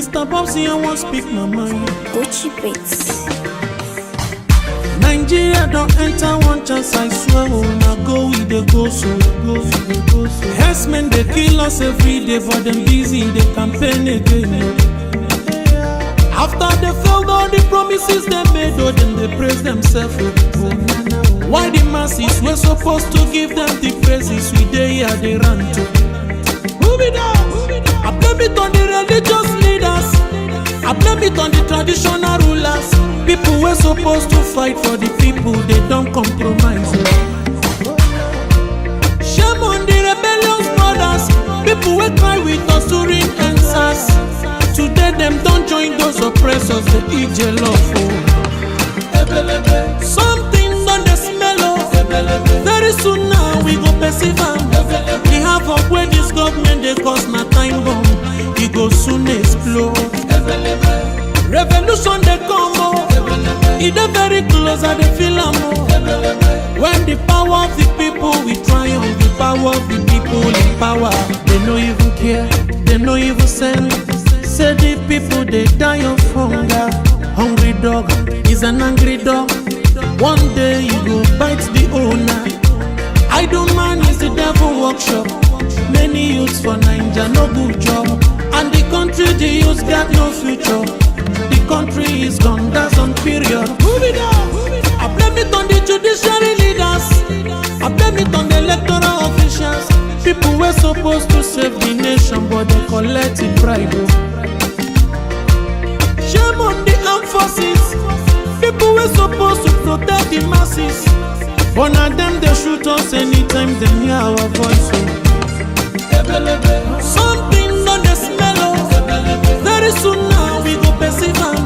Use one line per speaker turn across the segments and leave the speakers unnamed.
Mr. Bobsy, I won't speak my mind.
Gucci Beats.
Nigeria don't enter one chance, I swear. Oh, now go with the go so. Herdsmen, they kill us every day, but them busy, they campaign again. After they failed all the promises they made, oh, then they praise themselves. Why the masses were supposed to give them the praises we they here they run to? Move it down. I blame it on the religious leaders. I blame it on the traditional rulers. People were supposed to fight for the people, they don't compromise. Shame on the rebellious brothers. People will cry with us to ring answers. Today them don't join those oppressors, they eat jollof. Something on the smell of. Very soon now we go perceive them. We have up where this government they cause my time bomb. It go soon explode. Revolution they come up. It is very close and they feel am. When the power of the people we triumph, the power of the people in power. They no even care, they no even send. Say the people they die of hunger. Hungry dog is an angry dog. One day you go bite the owner. Idle man is the devil workshop. Many youths for Nigeria no good job. And the country the youths got no future. The country is gone, that's on period. Move it up. I blame it on the judiciary leaders. I blame it on the electoral officials. People were supposed to save the nation, but they collect it bribe. Shame on the armed forces. People were supposed to protect the masses, but now them they shoot us anytime they hear our voice. Something on the smell of. Very soon now we go perceive them.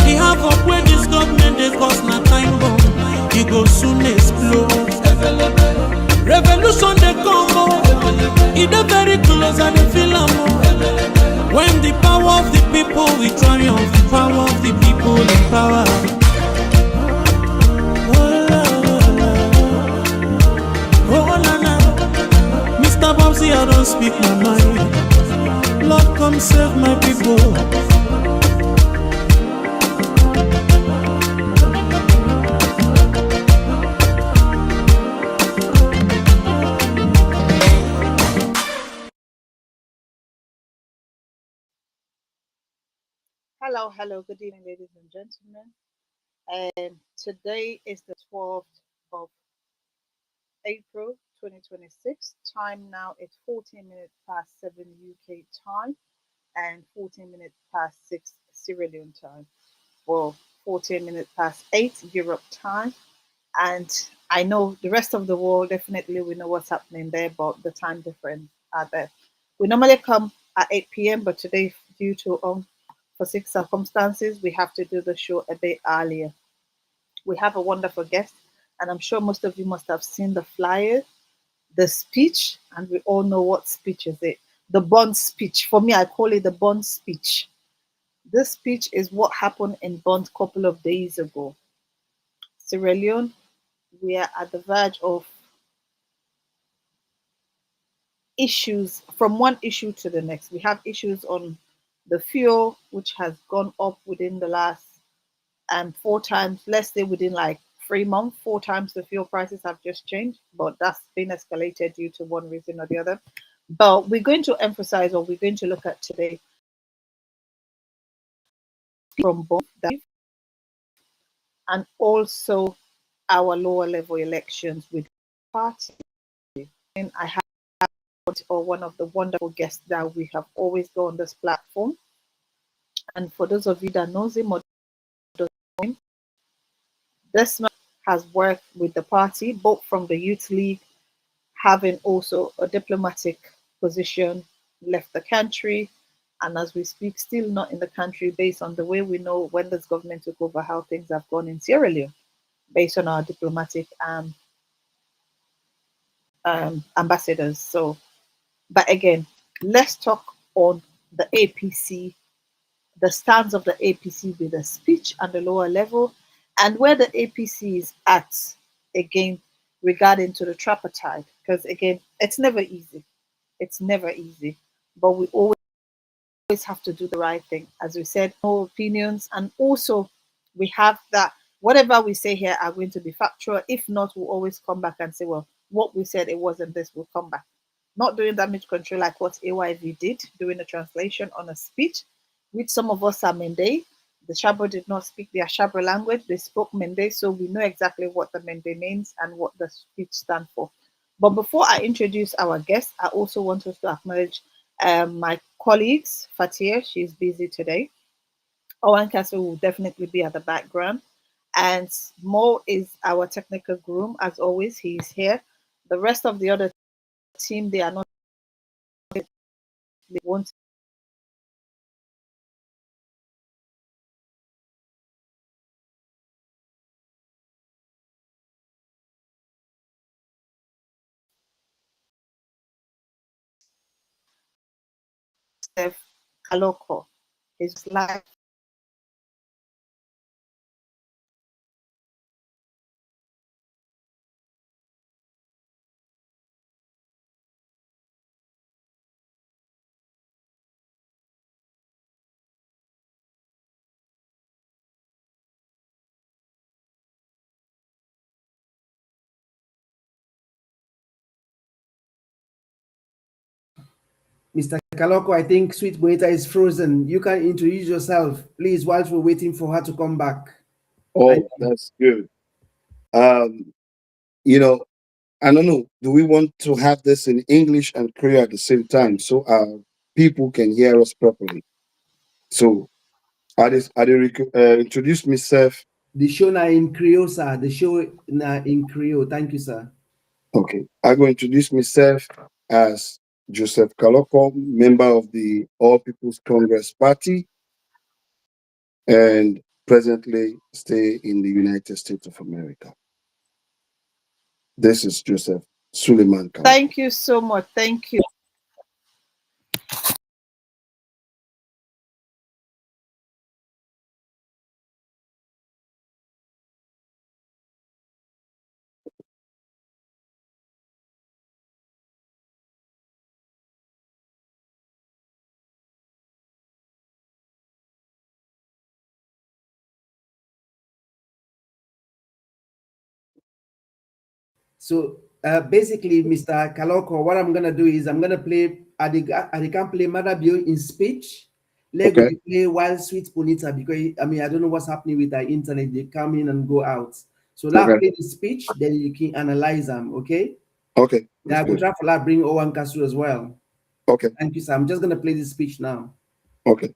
We have up where this government they cause na time bomb. It go soon explode. Revolution they come up. It is very close and they feel am. When the power of the people we triumph, the power of the people in power. Mr. Bobsy, I don't speak my mind. Lord, come save my people.
Hello, good evening, ladies and gentlemen. And today is the 12th of April 2026. Time now is 14 minutes past 7 UK time and 14 minutes past 6 Sierra Leone time. Well, 14 minutes past 8 Europe time. And I know the rest of the world, definitely we know what's happening there, but the time difference are there. We normally come at 8 p.m., but today, due to for six circumstances, we have to do the show a bit earlier. We have a wonderful guest, and I'm sure most of you must have seen the flyer, the speech, and we all know what speech is it. The Bond speech. For me, I call it the Bond speech. This speech is what happened in Bond a couple of days ago. Sierra Leone, we are at the verge of issues, from one issue to the next. We have issues on the fuel, which has gone up within the last 4 times, let's say within like 3 months, 4 times the fuel prices have just changed, but that's been escalated due to one reason or the other. But we're going to emphasize, or we're going to look at today, from both that and also our lower level elections with party. And I have one of the wonderful guests that we have always got on this platform. And for those of you that knows him or don't know him, this man has worked with the party, both from the Youth League, having also a diplomatic position, left the country, and as we speak, still not in the country, based on the way we know when this government took over, how things have gone in Sierra Leone, based on our diplomatic ambassadors. So, but again, let's talk on the APC, the stance of the APC with the speech and the lower level, and where the APC is at, again, regarding to the tripartite. Because again, it's never easy. It's never easy. But we always always have to do the right thing. As we said, no opinions. And also, we have that whatever we say here are going to be factual. If not, we'll always come back and say, well, what we said, it wasn't this, we'll come back. Not doing damage control like what AYV did, doing a translation on a speech, which some of us are Mende. The Shabo did not speak their Shabo language, they spoke Mende, so we know exactly what the Mende means and what the speech stands for. But before I introduce our guest, I also want us to acknowledge my colleagues. Fattia, she's busy today. OrWanKasu will definitely be at the background. And Mo is our technical groom, as always. He's here. The rest of the other team, they are not, they won't Jpseph Kalokoh. His life.
Mr. Kalokoh, I think Sweet Bonita is frozen. You can introduce yourself, please, whilst we're waiting for her to come back.
Oh, that's good. You know, I don't know. Do we want to have this in English and Creole at the same time so our people can hear us properly? So, I introduce myself.
The show now in Creole, sir. The show now in Creole. Thank you, sir.
Okay, I go introduce myself as Jpseph Kalokoh, member of the All People's Congress Party, and presently stay in the United States of America. This is Jpseph Suleiman Kalokoh.
Thank you so much. Thank you.
So basically, Mr. Kalokoh, what I'm gonna do is I'm gonna play. I can play Maada in speech. Let
Okay.
go play while Sweet Bonita because I mean I don't know what's happening with our internet. They come in and go out. So let's play the speech, then you can analyze them. Okay.
Okay.
Yeah, I will try for bring OrWanKasu as well.
Okay.
Thank you, sir. I'm just gonna play this speech now.
Okay.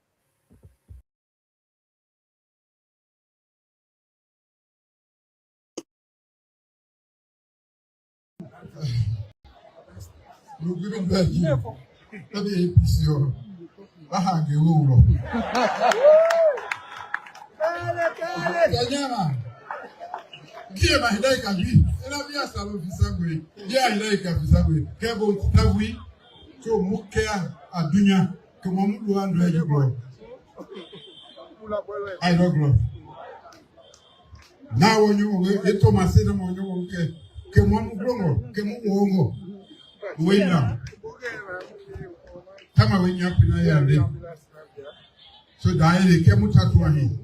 Kia hidaika vi, ena via salo fisagwe, ya hidaika fisagwe, kebo tagwi, so mukea adunya, kama mulu andwe jibro. I don't know. Now when you eto masina mo nyo ke mo mugrongo, ke mo wongo. Wenya. Tama wenya pina ya de. So daire ke mutatu ahi.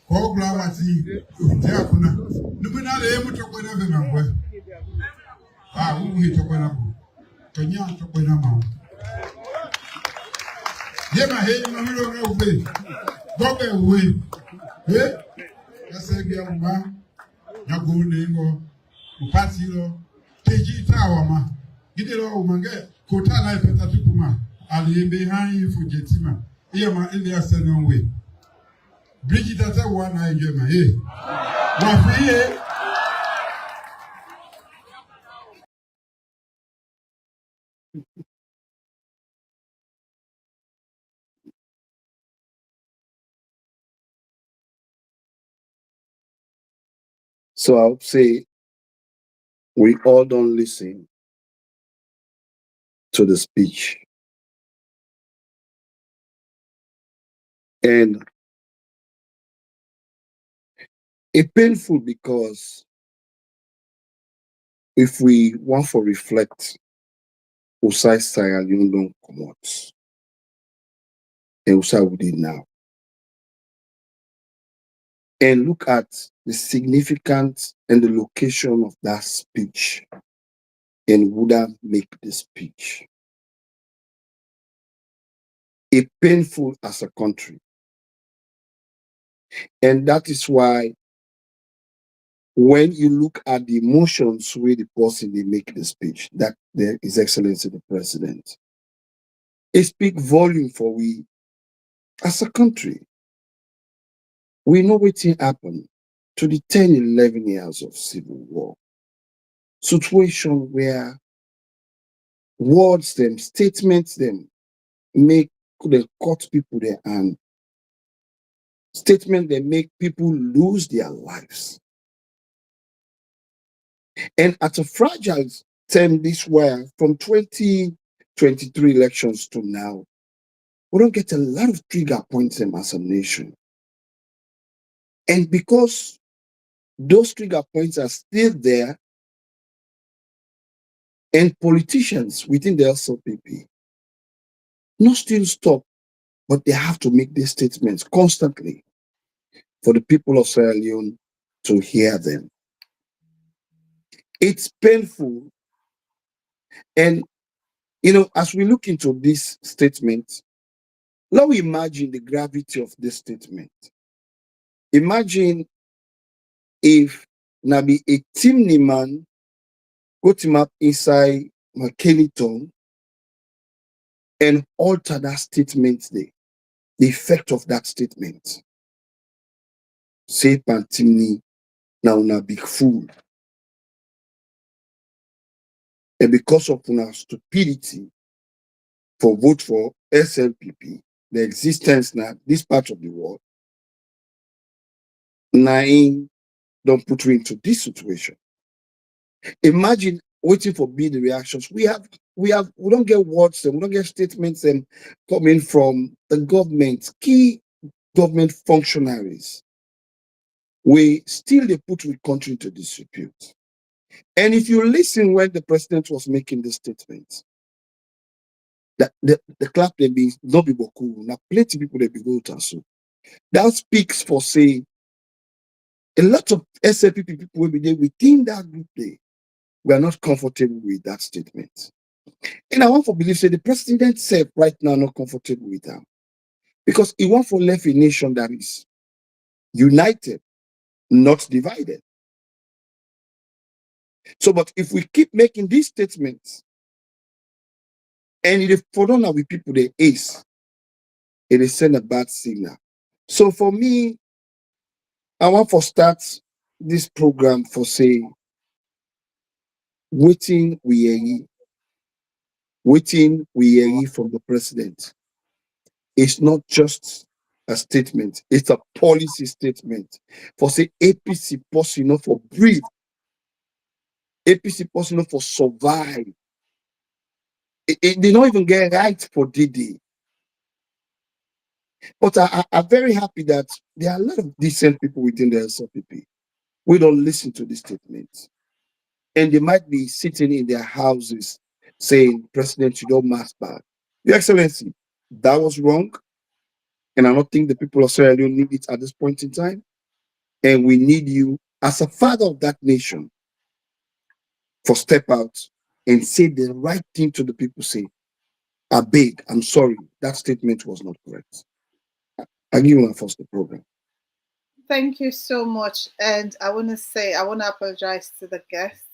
Ko glawa ti te akuna. Nubina le mutoko na be mangwe. Ah, wu hitoko na bu. Tonya toko na ma. Yema he ma hiro na ube. Gobe uwe. Eh? Kasebia mba. Nyago nengo. Upati lo. Teji tawama. Gidelo umange kota na ipeta tukuma. Aliyembe hanyi fujetima. Iyama ili asenonwe. Bridget ata wana yema eh. Wafiye.
So I would say we all don't listen to the speech. And it's painful because if we want to reflect, Osai Sierra Leone don't come out. And we'll start with it now. And look at the significance and the location of that speech and who that make the speech. It's painful as a country. And that is why when you look at the emotions where the person they make the speech, that there is Excellency the President, it speaks volume for we as a country. We know what happened to the 10, 11 years of civil war. Situation where words them, statements them, make they cut people their hand. Statement they make people lose their lives. And at a fragile time this way, from 2023 elections to now, we don't get a lot of trigger points as a nation. And because those trigger points are still there, and politicians within the LCPP not still stop, but they have to make these statements constantly for the people of Sierra Leone to hear them. It's painful. And, as we look into this statement, let me imagine the gravity of this statement. Imagine if Nabi a team man got him up inside McKinneyton and alter that statement there, the effect of that statement. Say Pantimni now una big fool. And because of our stupidity for vote for SLPP, the existence now, this part of the world, Nain don't put you into this situation. Imagine waiting for be the reactions. We don't get words and we don't get statements and coming from the government, key government functionaries. We still they put the country into disrepute. And if you listen when the president was making the statement, that the clap they be not be boku, now plenty people they be go to so. That speaks for saying a lot of SLPP people will be there within that group there. We are not comfortable with that statement. And I want to believe say the president said right now not comfortable with that. Because he want for left a nation that is united, not divided. So, but if we keep making these statements, and if for now with people they ace, it is send a bad signal. So for me, I want to start this program for say, waiting we hear from the president. It's not just a statement, it's a policy statement. For say APC possible for breathe, APC possible for survive. They don't even get right for DD. But I'm very happy that there are a lot of decent people within the SLPP. We don't listen to these statements. And they might be sitting in their houses saying, President, you don't mask back. Your Excellency, that was wrong. And I don't think the people of Sierra Leone need it at this point in time. And we need you as a father of that nation for step out and say the right thing to the people. Say, I beg, I'm sorry, that statement was not correct. I give you first the program.
Thank you so much. And I want to apologize to the guests.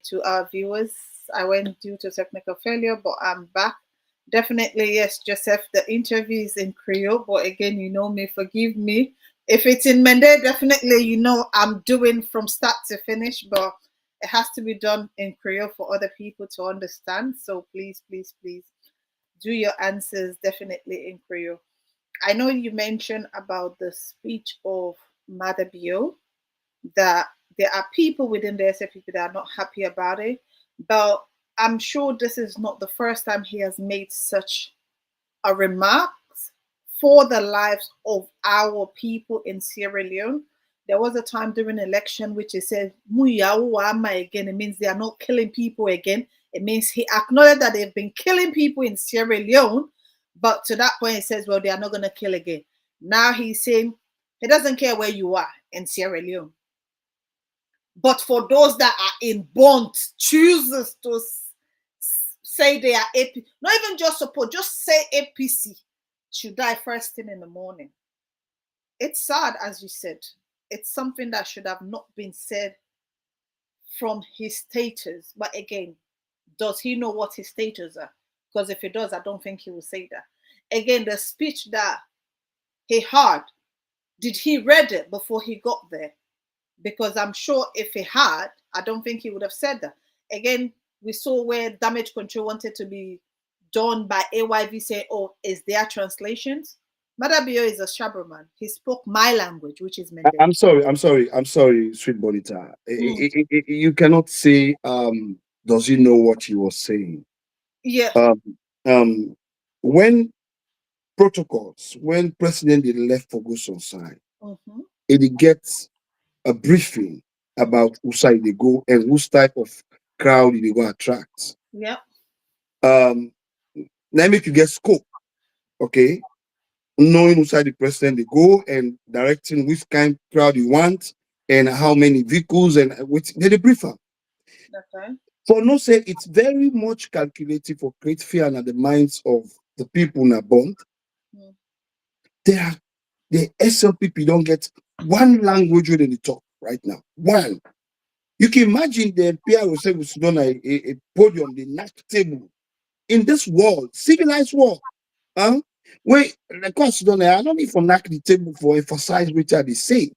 To our viewers. I went due to technical failure, but I'm back. Definitely, yes, Joseph, the interview is in Creole, but again, you know me, forgive me. If it's in Mende, definitely, I'm doing from start to finish, but it has to be done in Creole for other people to understand. So please, please, please do your answers definitely in Creole. I know you mentioned about the speech of Maada that there are people within the SFPP that are not happy about it, but I'm sure this is not the first time he has made such a remark for the lives of our people in Sierra Leone. There was a time during election which he said, again, it means they are not killing people again. It means he acknowledged that they've been killing people in Sierra Leone, But to that point, he says, well, they are not going to kill again. Now he's saying he doesn't care where you are in Sierra Leone. But for those that are in Bonthe, chooses to say they are AP, not even just support, just say APC should die first thing in the morning. It's sad, as you said. It's something that should have not been said from his status. But again, does he know what his status are? Because if he does, I don't think he will say that. Again, the speech that he had, did he read it before he got there? Because I'm sure if he had, I don't think he would have said that. Again, we saw where damage control wanted to be done by AYV saying, oh, is there translations? Maada is a Shaberman. He spoke my language, which is Mende.
I'm sorry, sweet Bonita. You cannot say, does he know what he was saying?
Yeah.
When protocols, when President left for Goson side, it gets a briefing about whose side they go and whose type of crowd they go attract.
Yeah.
Now make you get scope, okay? Knowing whose side the president they go and directing which kind of crowd you want and how many vehicles and which they brief am.
Okay.
For no say, it's very much calculated for create fear in the minds of the people in a bond. The SLPP don't get one language within the talk right now. One. You can imagine the PR will say we sit on a podium, the knock table. In this world, civilized world, wait, of course, I don't need for knock the table for emphasize which are they say.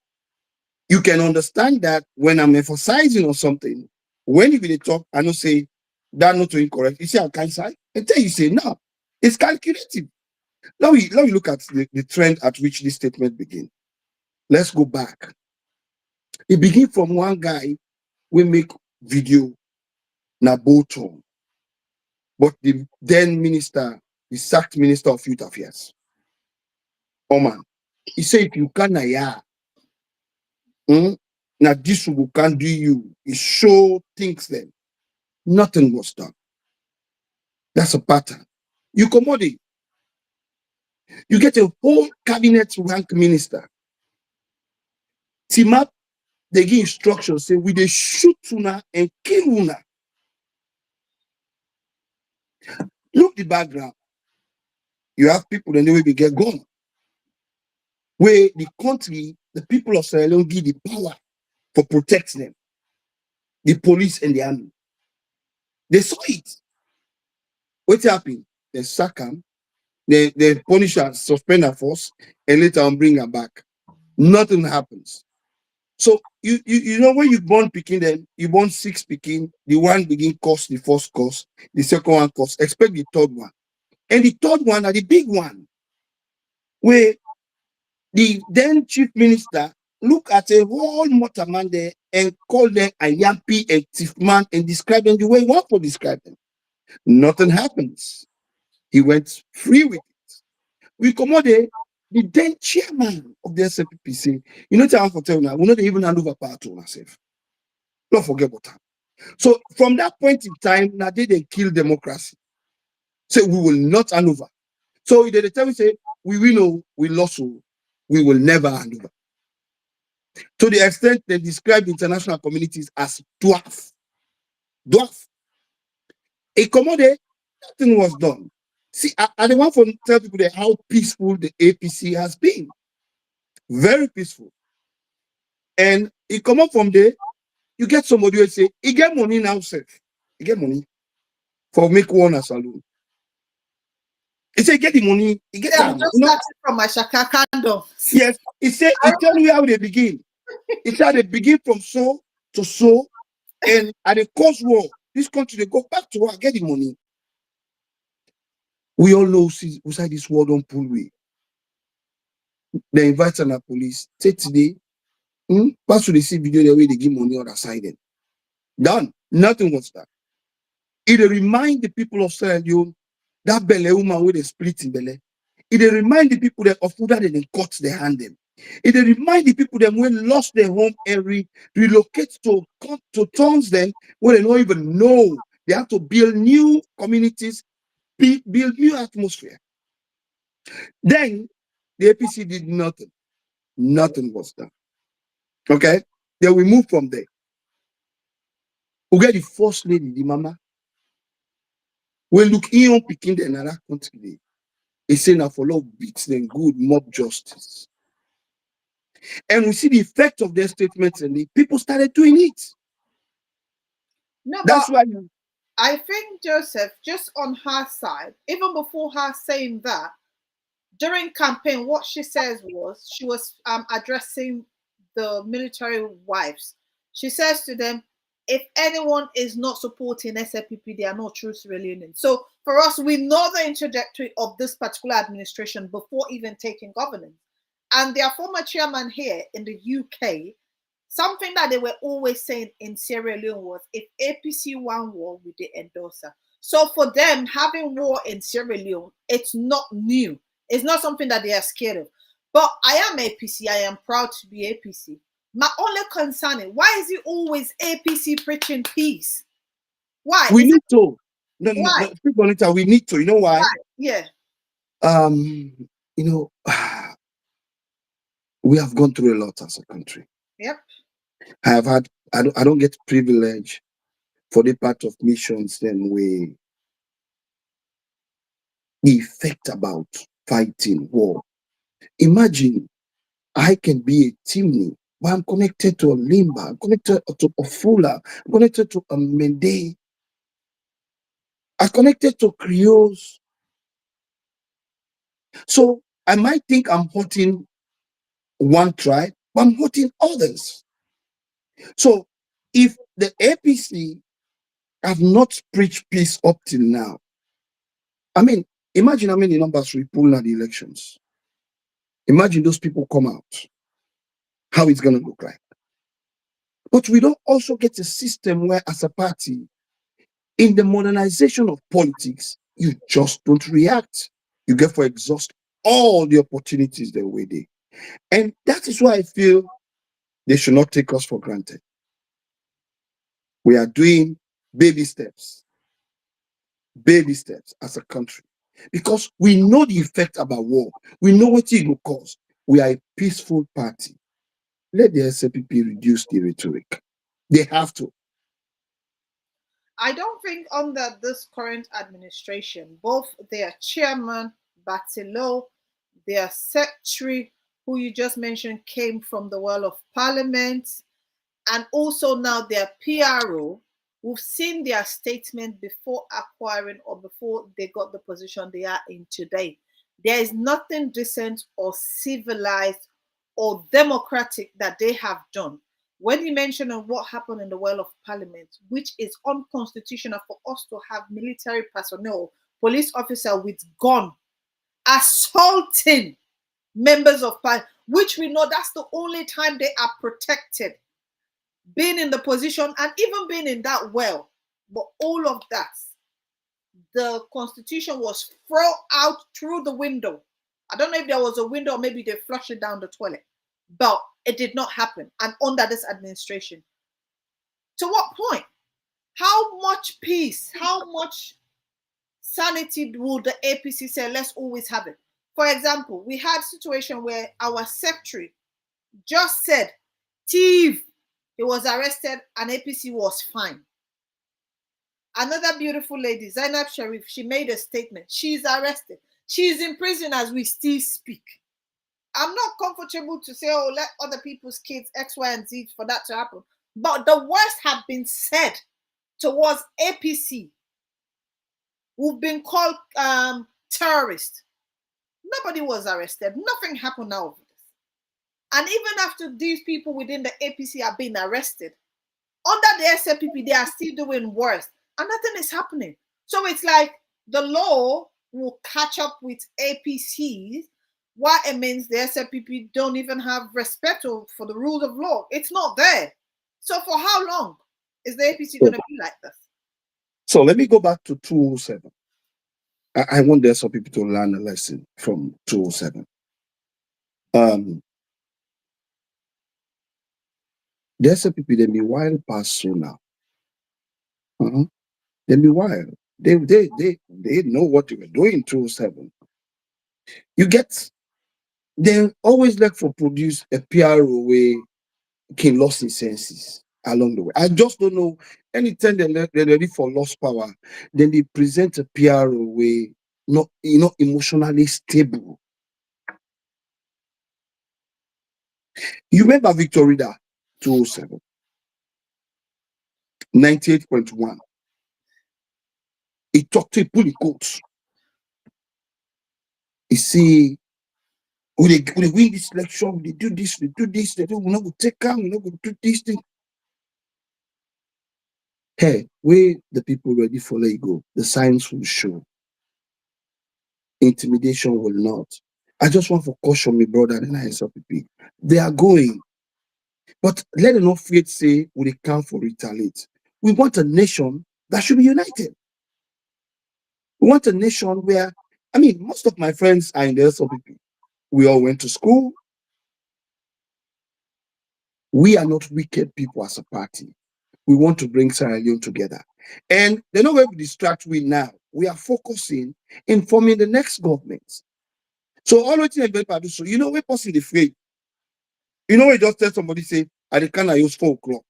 You can understand that when I'm emphasizing on something, when you really talk, I don't say that not to incorrect. You say I can't say, and then you say no, it's calculative. Now we look at the trend at which this statement begins. Let's go back. It begins from one guy we make video na Bolton, but the then minister, the sacked minister of youth affairs. Oh man, he said if you can now this will can do you. He show things then. Nothing was done. That's a pattern. You commodity. You get a whole cabinet rank minister. Team up, they give instructions, say we they shoot una and kill una. Look the background. You have people that they get gone. Where the country, the people of Sierra Leone give the power for protect them. The police and the army. They saw it. What happened? They sack them, they punish her, suspend her force, and later on bring her back. Nothing happens. So you know when you born picking them, you born 6 picking, the one begin cost the first cost, the second one cost, expect the third one. And the third one are the big one. Where the then chief minister look at a whole motorman there and call them a yappy and thief man and describe them the way he want to describe them. Nothing happens. He went free with it. We come out there, the then chairman of the SLPP say, you know, for tell now, we not even hand over power to ourselves. Don't forget about that. So from that point in time, now they kill democracy. Say we will not hand over. So they tell me say, we know we lost, we will never hand over. To the extent they describe international communities as dwarf. Dwarf. A commodity, nothing was done. See, I want to tell people that how peaceful the APC has been. Very peaceful. And it come up from there, you get somebody who say, he get money now, sir. He get money for make one a saloon. He say, get the money, he get
I'm just starting from my shaka candle.
Yes, he said, he tell you how they begin. He said they begin from so to so, and at the cost war, this country they go back to work, get the money. We all know who's this war don't pull away. They invite the police. Say today, pass to the see video the way they give money on the side. Done. Nothing was done. It remind the people of Sierra Leone that Bele woman with a split in Bele. It remind the people that of who that they cut their hand them. It remind the people that when lost their home and relocate to towns then where they don't even know. They have to build new communities, build new atmosphere. Then the APC did nothing. Nothing was done. Okay? Then we move from there. We get the first lady, the mama. We look in picking the another country. He say now for love beats then good mob justice. And we see the effect of their statements and the people started doing it.
No,
That's
but
why
I think Joseph, just on her side, even before her saying that, during campaign, what she says was she was addressing the military wives. She says to them, if anyone is not supporting SLPP, they are not true Sierra Leoneans. So for us, we know the trajectory of this particular administration before even taking governance. And their former chairman here in the UK, something that they were always saying in Sierra Leone was, if APC won war, we did endorse her. So for them, having war in Sierra Leone, it's not new. It's not something that they are scared of. But I am APC. I am proud to be APC. My only concern is, why is it always APC preaching peace? Why?
we need to. No,
Why?
Bonita, we need to. You know why?
Yeah.
You know, we have gone through a lot as a country.
Yep.
I don't get privilege for the part of missions then we the effect about fighting war. Imagine I can be a Timni, but I'm connected to a Limba, I'm connected to a Fula, I'm connected to a Mende, I'm connected to Creoles. So I might think I'm hurting one tribe, but I'm hurting others. So if the APC have not preached peace up till now, I mean, imagine how many numbers we pull at the elections. Imagine those people come out, how it's going to look like. But we don't also get a system where, as a party, in the modernization of politics, you just don't react. You get for exhaust all the opportunities that were there. And that is why I feel they should not take us for granted. We are doing baby steps as a country. Because we know the effect about war. We know what it will cause. We are a peaceful party. Let the SLPP reduce the rhetoric. They have to.
I don't think under this current administration, both their chairman, Batilo, their secretary, who you just mentioned, came from the world of parliament, and also now their PRO, we've seen their statement before acquiring or before they got the position they are in today. There is nothing decent or civilized or democratic that they have done. When you mention of what happened in the world of parliament, which is unconstitutional for us to have military personnel, police officer with gun assaulting members of parliament, which we know that's the only time they are protected, being in the position and even being in that well. But all of that, the constitution was thrown out through the window. I don't know if there was a window or maybe they flushed it down the toilet, but it did not happen. And under this administration, to what point? How much peace, how much sanity would the APC say, let's always have it? For example, we had a situation where our secretary just said, thief, he was arrested and APC was fine. Another beautiful lady, Zainab Sharif, she made a statement. She's arrested. She's in prison as we still speak. I'm not comfortable to say, oh, let other people's kids X, Y, and Z for that to happen. But the worst have been said towards APC. We've been called terrorists. Nobody was arrested. Nothing happened out of this. And even after these people within the APC are being arrested, under the SLPP, they are still doing worse. And nothing is happening. So it's like the law will catch up with APCs, why it means the SLPP don't even have respect for the rules of law. It's not there. So for how long is the APC going to be like this?
So let me go back to 207. I want the SLPP to learn a lesson from 207. The SLPP, they be wild past soon now. They be wild. They know what they were doing in 207. You get, they always like for produce a PRO way can lost in senses along the way. I just don't know. Anytime they're ready for lost power, then they present a PRO way, not emotionally stable. You remember Victor Reader 207, 98.1. He talked to a pulley coach. He see, we win this election, we do this, we do this, we're not going to take out, we're not going to do this thing. Hey, where the people ready for let go, the signs will show. Intimidation will not. I just want to caution my brother and ISLPP. They are going. But let them not fear to say, will they come for retaliate? We want a nation that should be united. We want a nation where, I mean, most of my friends are in the SLPP. We all went to school. We are not wicked people as a party. We want to bring Sierra Leone together. And they're not going to distract we now. We are focusing in forming the next government. So all the things so you know we're passing the frame. You know, we just tell somebody, say, I can't use 4 o'clock.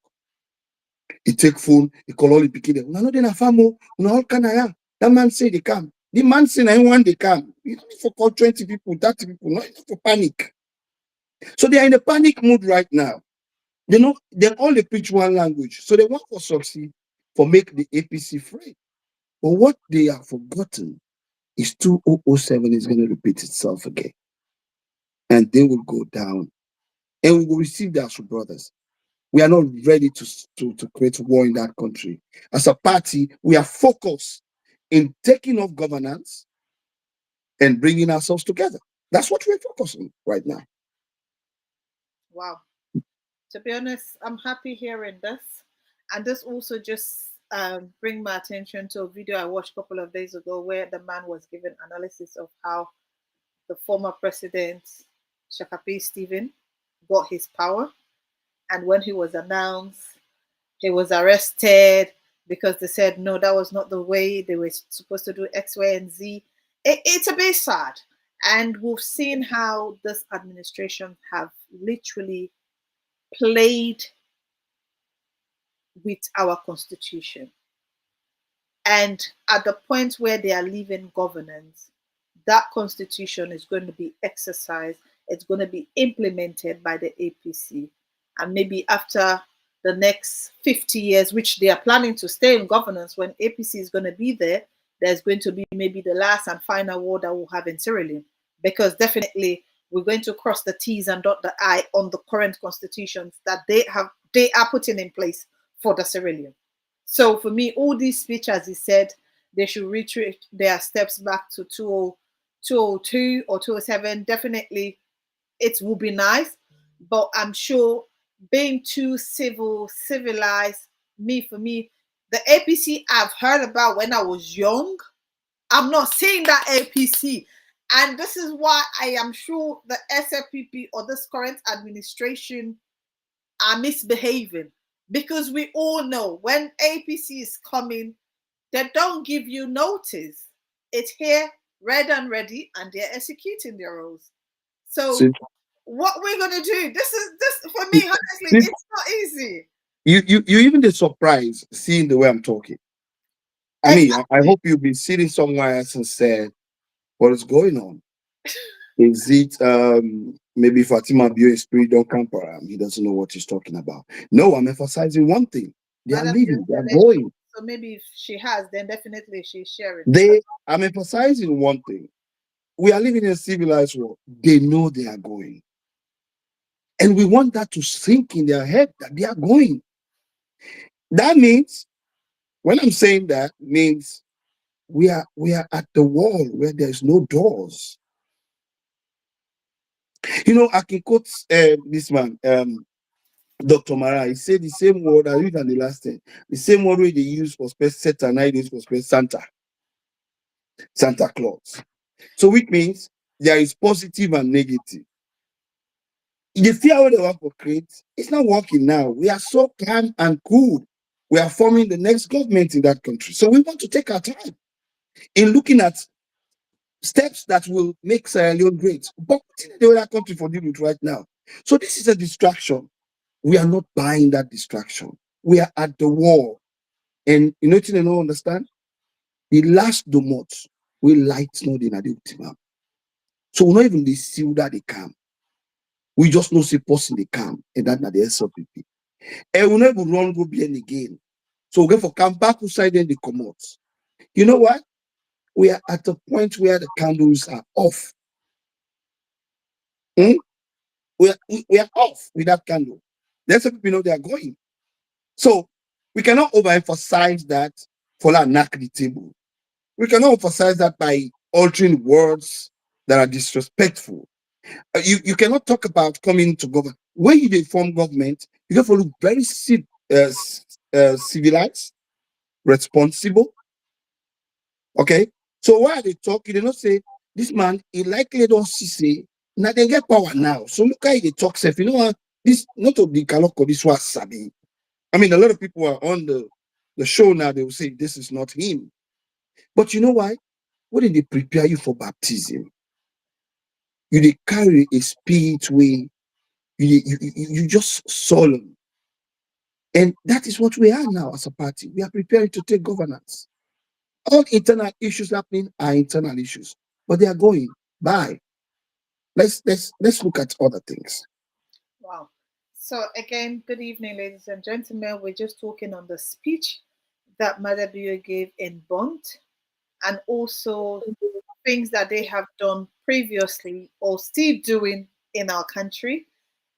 He take phone, he call all the people. No, they na famo, no all can I. That man say they come. The man say I want they come. You don't need to call 20 people, 30 people, not for panic. So they are in a panic mood right now. They know they all they preach one language. So they want for succeed for make the APC free. But what they have forgotten is 2007 is going to repeat itself again. And they will go down. And we will receive that as brothers. We are not ready to create war in that country. As a party, we are focused in taking off governance and bringing ourselves together. That's what we're focusing right now.
Wow. To be honest, I'm happy hearing this. And this also just bring my attention to a video I watched a couple of days ago where the man was giving analysis of how the former president, Shakapi Stephen, got his power. And when he was announced, he was arrested because they said, no, that was not the way they were supposed to do X, Y, and Z. It's a bit sad. And we've seen how this administration have literally played with our constitution. And at the point where they are leaving governance, that constitution is going to be exercised, it's going to be implemented by the APC. And maybe after the next 50 years, which they are planning to stay in governance, when APC is going to be there, there's going to be maybe the last and final war that we'll have in Sierra Leone. Because definitely we're going to cross the T's and dot the I on the current constitutions that they are putting in place for the Sierra Leone. So for me, all these speeches, as he said, they should retreat their steps back to 202 or 207. Definitely, it will be nice, but I'm sure being too civilized, for me, the APC I've heard about when I was young, I'm not seeing that APC. And this is why I am sure the SFPP or this current administration are misbehaving. Because we all know when APC is coming, they don't give you notice. It's here, ready and ready, and they're executing their roles. So what we're gonna do? This for me, honestly, it's not easy.
You even the surprise seeing the way I'm talking. I mean, I hope you'll be sitting somewhere else and said, what is going on? Is it maybe Fatima Bio spirit don't come for him? He doesn't know what he's talking about. No, I'm emphasizing one thing. They are leaving, they are going.
So maybe if she has, then definitely she's sharing.
I'm emphasizing one thing. We are living in a civilized world. They know they are going. And we want that to sink in their head that they are going. That means, when I'm saying that, means we are at the wall where there's no doors. You know, I can quote this man, Dr. Mara. He said the same word, I read on the last thing, the same word they use for Santa, and I use for Santa Claus. So which means there is positive and negative. The fear what they want to create, it's not working now. We are so calm and cool. We are forming the next government in that country. So we want to take our time in looking at steps that will make Sierra Leone great. But the other country for dealing with right now. So this is a distraction. We are not buying that distraction. We are at the war. And you know what you don't understand? The last domot we light not in the ultimate. So we not even they see that they come. We just know see person they come, and that not the SLPP. And we never run go behind again. So we go for come back side and they come out. You know what? We are at a point where the candles are off. Hmm? We are off with that candle. That's how people know they are going. So we cannot overemphasize that for that knock the table. We cannot emphasize that by altering words that are disrespectful. You cannot talk about coming to government. When you form government, you have to look very civilized, responsible. Okay? So why are they talking? They don't say, this man, he likely don't see, say, now they get power now. So look how they talk self. You know what? This, not of the Kalokoh, this was Sabi. I mean, a lot of people are on the show now, they will say, this is not him. But you know why? When did they prepare you for baptism? You carry a spirit way, you just solemn. And that is what we are now as a party. We are preparing to take governance. All internal issues happening are internal issues, but they are going by. Let's look at other things.
Wow. So again, good evening, ladies and gentlemen. We're just talking on the speech that Maada gave in Bonthe, and also things that they have done previously or still doing in our country.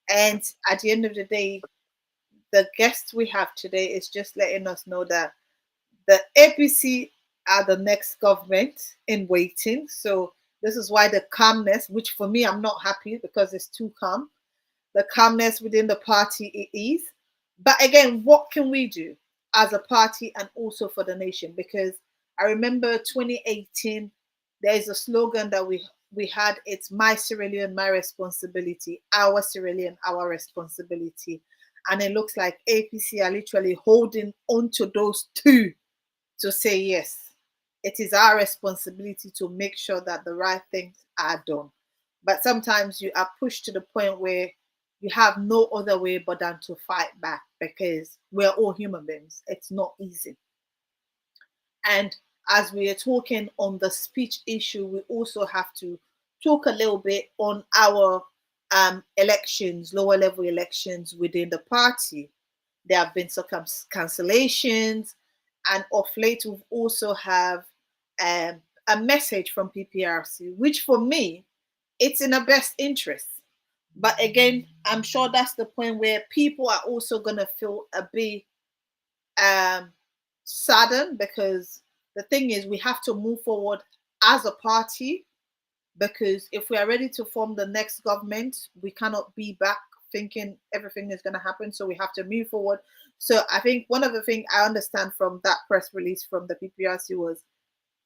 And at the end of the day, the guest we have today is just letting us know that the APC are the next government in waiting. So this is why the calmness, which for me, I'm not happy because it's too calm, the calmness within the party is. But again, what can we do as a party and also for the nation? Because I remember 2018, there is a slogan that we had, it's my Sierra Leone, my responsibility, our Sierra Leone, our responsibility. And it looks like APC are literally holding on to those two to say, yes, it is our responsibility to make sure that the right things are done. But sometimes you are pushed to the point where you have no other way but than to fight back, because we're all human beings. It's not easy. And as we are talking on the speech issue, we also have to talk a little bit on our elections, lower level elections within the party. There have been some cancellations, and of late we've also have a message from PPRC, which for me, it's in the best interest. But again, I'm sure that's the point where people are also going to feel a bit saddened, because the thing is, we have to move forward as a party, because if we are ready to form the next government, we cannot be back thinking everything is going to happen. So we have to move forward. So I think one of the things I understand from that press release from the PPRC was,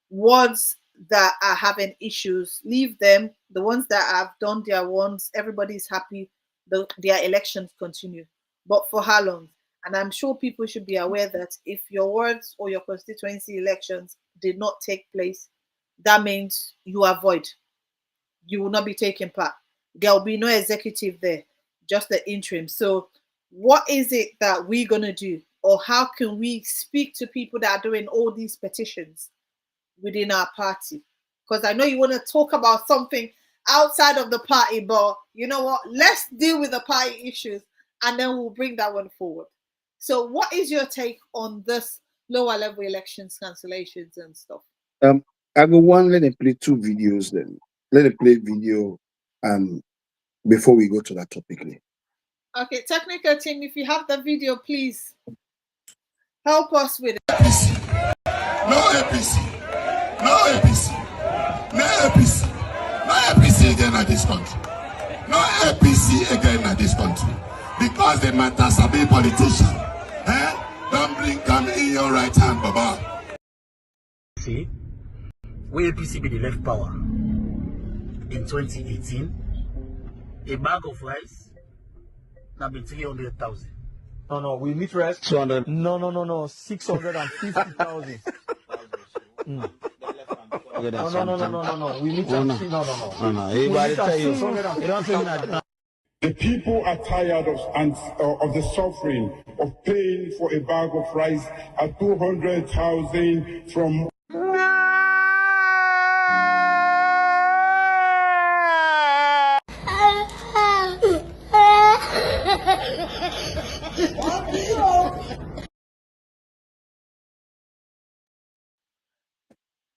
wards that are having issues, leave them. The ones that have done their ones, everybody's happy. Their elections continue. But for how long? And I'm sure people should be aware that if your wards or your constituency elections did not take place, that means you are void. You will not be taking part. There will be no executive there, just the interim. So what is it that we're going to do? Or how can we speak to people that are doing all these petitions within our party? Because I know you want to talk about something outside of the party, but you know what? Let's deal with the party issues and then we'll bring that one forward. So what is your take on this lower level elections, cancellations and stuff?
I go one, let them play two videos then. Let them play video before we go to that topic.
Okay, technical team, if you have the video, please help us with it.
No APC. No APC. No APC. No APC again at this country. No APC again at this country. Because the matters are being politician. Don't bring come in your right hand, Baba.
See, we APC be the left power. In 2018, a bag of rice now been 300,000.
No, we need rest.
200.
No, 650,000. No. We need to see. No. Everybody tell you. You don't say that.
The people are tired of the suffering of paying for a bag of rice at 200,000 from.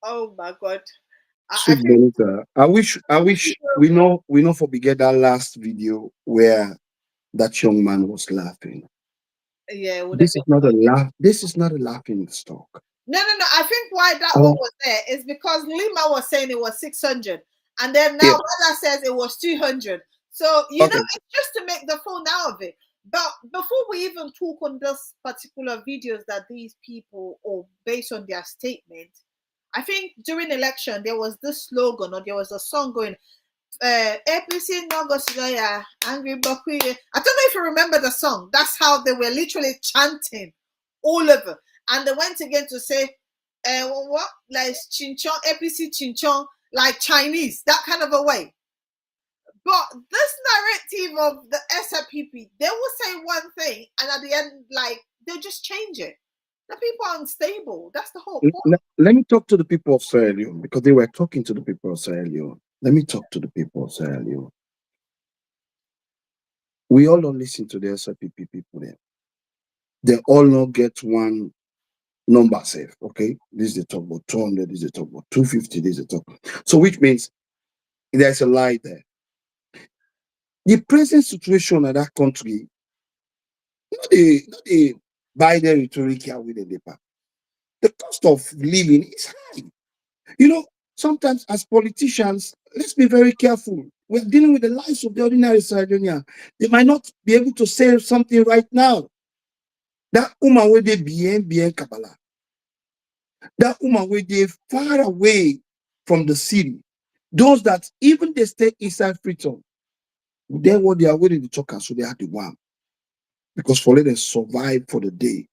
Oh my God. I
Sweet
think
Bonita. I wish we know for we get that last video where that young man was laughing.
yeah, it would have
This
been
is not a
good.
laugh. This is not a laughing stock.
No. I think why that one
Oh,
was there is because Lima was saying it was 600, and then now
yeah.
Maada says it was 200. So
Okay.
it's just to make the phone out of it. But before we even talk on this particular videos that these people, or based on their statement, I think during election there was this slogan or there was a song going, APC no go Sidoya, Angry Bakwi. I don't know if you remember the song. That's how they were literally chanting all over. And they went again to say, what? Like Chinchon, APC Chinchon, like Chinese, that kind of a way. But this narrative of the SLPP, they will say one thing and at the end, like, they just change it. The people are unstable. That's the whole point.
Let me talk to the people of Sierra Leone because they were talking to the people of Sierra Leone. Let me talk to the people of Sierra Leone. We all don't listen to the SLPP people there. They all not get one number safe. Okay, this is the talk about 200. This is the talk about 250. This is the talk. So which means there's a lie there. The present situation in that country, not the Biden rhetoric here with the paper. The cost of living is high. You know, sometimes as politicians, let's be very careful. We're dealing with the lives of the ordinary Sardinian. They might not be able to say something right now. That woman where they bien Kabbalah. That woman where they far away from the city. Those that even they stay inside Freetown, then what they are willing to talk, and so they have the one. Because for them to survive for the day,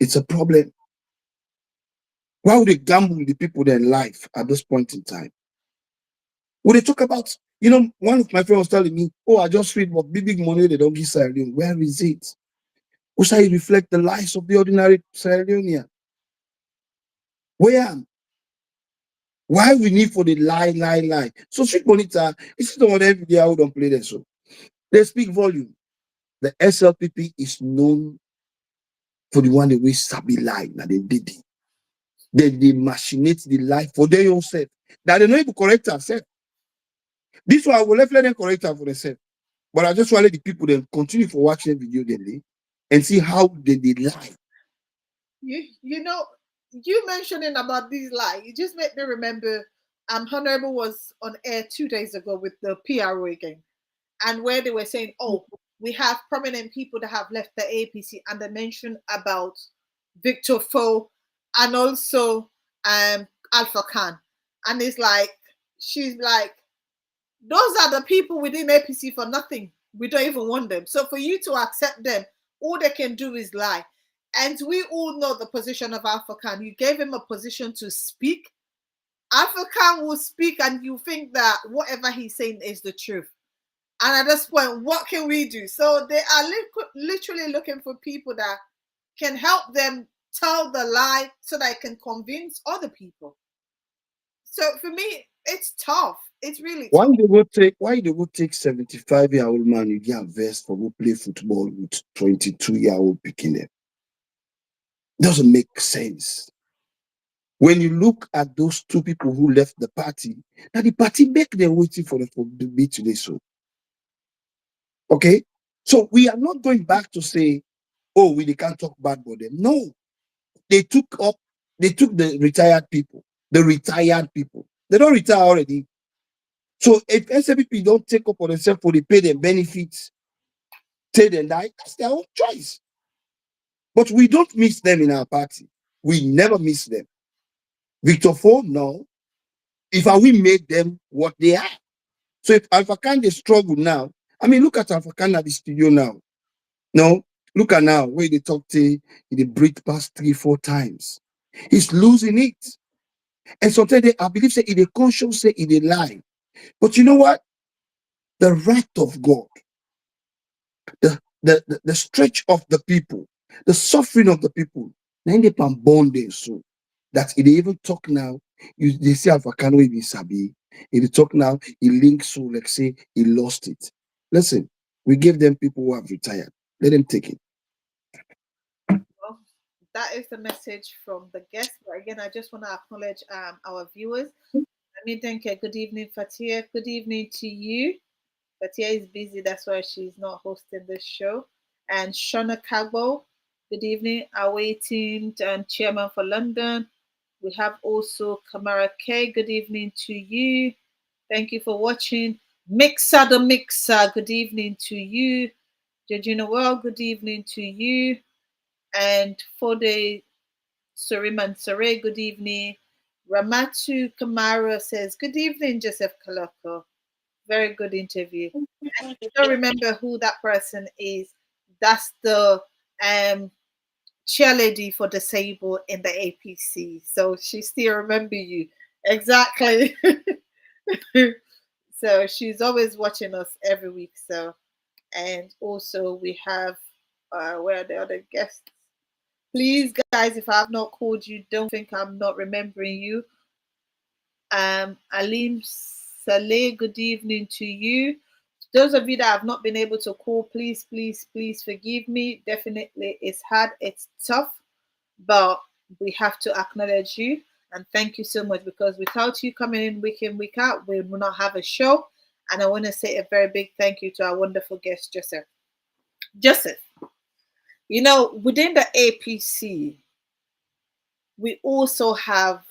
it's a problem. Why would they gamble with the people their life at this point in time? Would they talk about, one of my friends was telling me, oh, I just read what big money they don't give Sierra Leone. Where is it? Who say it reflect the lives of the ordinary Sierra Leonean? Where? Why we need for the lie? So Sweet Bonita, it's not what every day I don't play them so. They speak volume. The SLPP is known for the one that we sabi lie. Now they did it. They machinate the lie for their own self. That they know to correct ourselves. This one I will let them correct her for themselves. But I just want to let the people then continue for watching the video daily and see how they lie.
You mentioning about these lies, it just made me remember Honorable was on air 2 days ago with the PRO again, and where they were saying, oh, we have prominent people that have left the APC, and they mentioned about Victor Foe and also Alpha Khan. And it's like, she's like, those are the people within APC for nothing. We don't even want them. So for you to accept them, all they can do is lie. And we all know the position of Alpha Khan. You gave him a position to speak. Alpha Khan will speak and you think that whatever he's saying is the truth. And at this point, what can we do? So they are literally looking for people that can help them tell the lie so that it can convince other people. So for me, it's tough. It's really tough.
Why they would take 75-year-old man you get a vest for who play football with 22-year-old picking them? Doesn't make sense. When you look at those two people who left the party, now the party make them waiting for them to be today. So, okay, so we are not going back to say, oh, we can't talk bad about them. No, they took the retired people. The retired people, they don't retire already. So if SAPP don't take up on themselves for the pay them benefits, say them die, that's their own choice. But we don't miss them in our party. We never miss them. Victor Four, no. If we made them what they are. So if Alpha Khan they struggle now, I mean, look at Alpha Khan at the studio now. No, look at now where they talk to, they breathe past 3-4 times. He's losing it. And sometimes I believe say, if they conscious say, if they lie. But you know what? The right of God, the stretch of the people, the suffering of the people, then they can bond them so that if they even talk now, they say Alpha Kano even Sabi. If they talk now, he links so like say he lost it. Listen, we give them people who have retired. Let them take it.
Well, that is the message from the guest. But again, I just want to acknowledge our viewers. I mean, thank you. Good evening, Fattia. Good evening to you. Fattia is busy, that's why she's not hosting this show. And Shona Kagbo, good evening. Awaiting chairman for London. We have also Kamara K. Good evening to you. Thank you for watching. Mixer the Mixer, good evening to you. Georgina Well, good evening to you. And Fode Suriman Sare, good evening. Ramatu Kamara says, good evening, Jpseph Kalokoh. Very good interview. And if you don't remember who that person is, that's the cheerleader for disabled in the APC. So she still remember you. Exactly. So she's always watching us every week. So, and also we have where are the other guests? Please, guys, if I have not called you, don't think I'm not remembering you. Alim Saleh, good evening to you. Those of you that have not been able to call, please, please, please forgive me. Definitely, it's hard, it's tough, but we have to acknowledge you and thank you so much, because without you coming in, week out, we will not have a show. And I want to say a very big thank you to our wonderful guest, Jpseph. Jpseph, you know, within the APC, we also have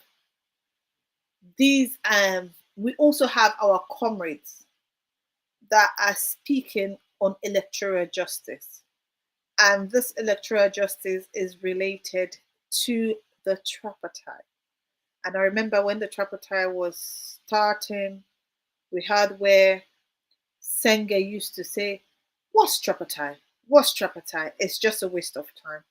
these, we also have our comrades that are speaking on electoral justice. And this electoral justice is related to the tripartite. And I remember when the tripartite was starting, we heard where Senge used to say, what's tripartite? What's tripartite? It's just a waste of time.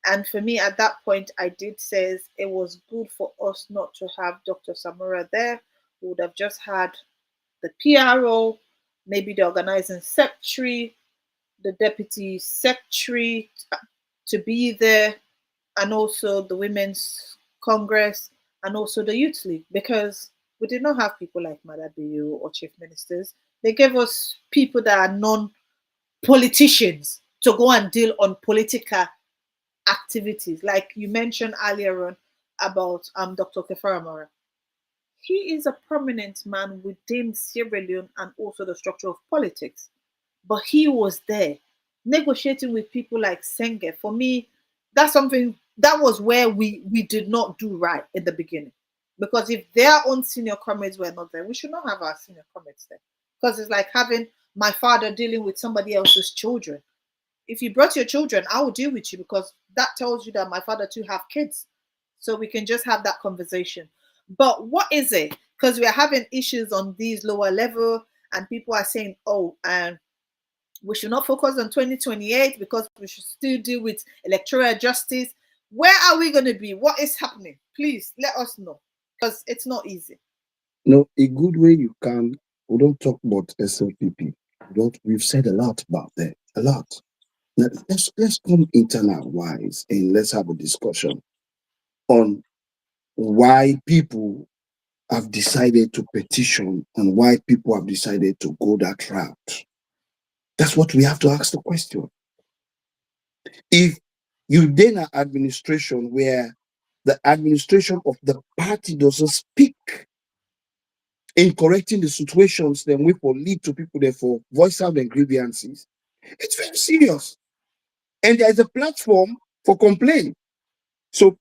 And for me, at that point, I did say it was good for us not to have Dr. Samura there. We would have just had the PRO, maybe the organizing secretary, the deputy secretary to be there, and also the Women's Congress, and also the Youth League, because we did not have people like Maada or chief ministers. They gave us people that are non-politicians to go and deal on political activities. Like you mentioned earlier on about Dr. Kefaramara. He is a prominent man within Sierra Leone and also the structure of politics. But he was there negotiating with people like Senge. For me, that's something that was where we did not do right in the beginning. Because if their own senior comrades were not there, we should not have our senior comrades there. Because it's like having my father dealing with somebody else's children. If you brought your children, I will deal with you, because that tells you that my father too have kids. So we can just have that conversation. But what is it? Because we are having issues on these lower level, and people are saying, oh, and we should not focus on 2028 because we should still deal with electoral justice. Where are we going to be? What is happening? Please let us know, because it's not easy.
No, a good way you can. We don't talk about SLPP. We've said a lot about that. A lot. Now, let's come internal wise and let's have a discussion on why people have decided to petition and why people have decided to go that route. That's what we have to ask the question. If you then an administration where the administration of the party doesn't speak in correcting the situations, then we will lead to people therefore voice out their grievances. It's very serious. And there is a platform for complaint. So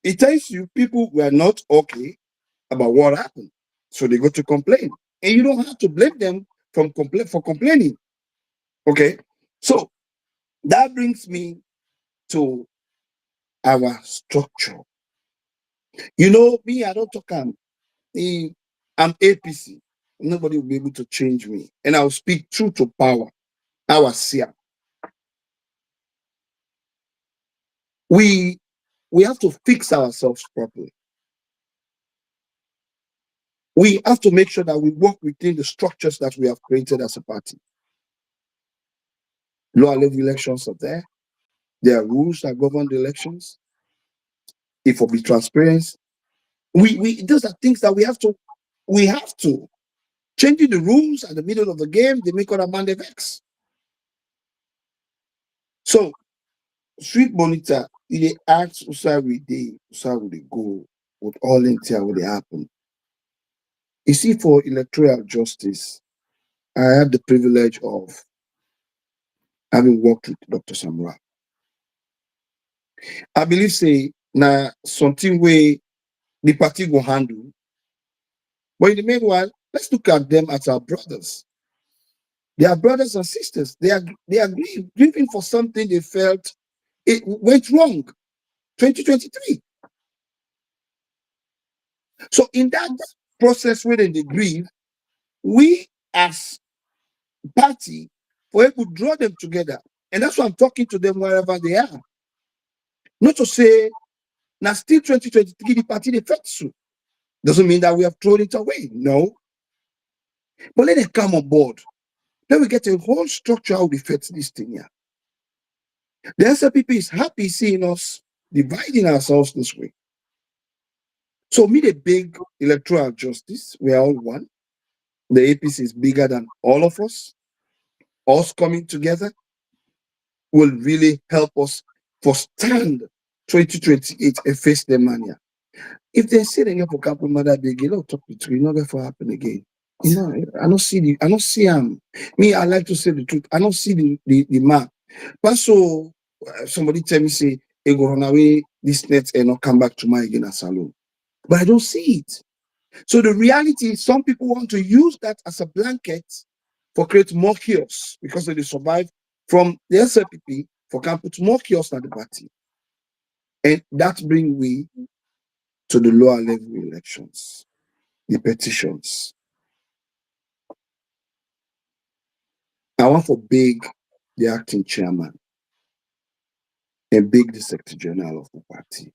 it tells you people were not okay about what happened. So they go to complain. And you don't have to blame them for complaining. Okay. So that brings me to our structure. You know, me, I don't talk. I'm APC. Nobody will be able to change me. And I'll speak true to power. Our SIA. We have to fix ourselves properly. We have to make sure that we work within the structures that we have created as a party. Lower level elections are there. There are rules that govern the elections. It will be transparent. Those are things that we have to. Changing the rules at the middle of the game, they make other man the vex. So, Sweet Bonita, they ask how we go, with all in here will happen. You see, for electoral justice, I have the privilege of having worked with Dr. Samra. I believe, say, now something way the party will handle. But in the meanwhile, let's look at them as our brothers. They are brothers and sisters. They are grieving for something they felt it went wrong. 2023. So in that process where they grieve, we as party were able to draw them together. And that's why I'm talking to them wherever they are. Not to say, now still 2023, the party they felt so. Doesn't mean that we have thrown it away. No. But let them come on board. Then we get a whole structure how we fit this thing here. The SLPP is happy seeing us dividing ourselves this way. So me the big electoral justice, we are all one. The APC is bigger than all of us. Us coming together will really help us for stand 2028 and face the mania. If they're sitting here for couple mother big, you know, talk between, not going to happen again. You know, I don't see me, I like to say the truth. I don't see the map. But so somebody tell me, say, they go run away this net and not come back to my again as salon. But I don't see it. So the reality is some people want to use that as a blanket for create more chaos because they survive from the SLPP for can put more chaos at the party. And that brings we to the lower level elections, the petitions. I want to beg the acting chairman and beg the secretary general of the party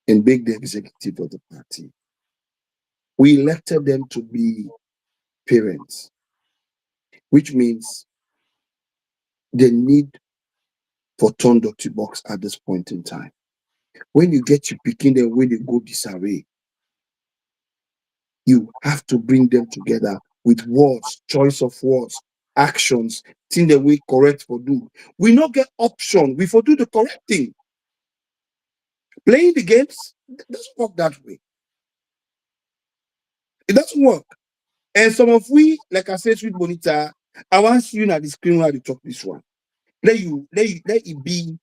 and beg the executive of the party. We elected them to be parents, which means they need for turn dirty box at this point in time. When you get your picking them, when they go disarray, you have to bring them together with words, choice of words, actions, thing that we correct for do. We not get option, we for do the correct thing. Playing the games doesn't work that way. It doesn't work. And some of we, like I said, Sweet Bonita, I want you at the screen while you talk this one. Let it be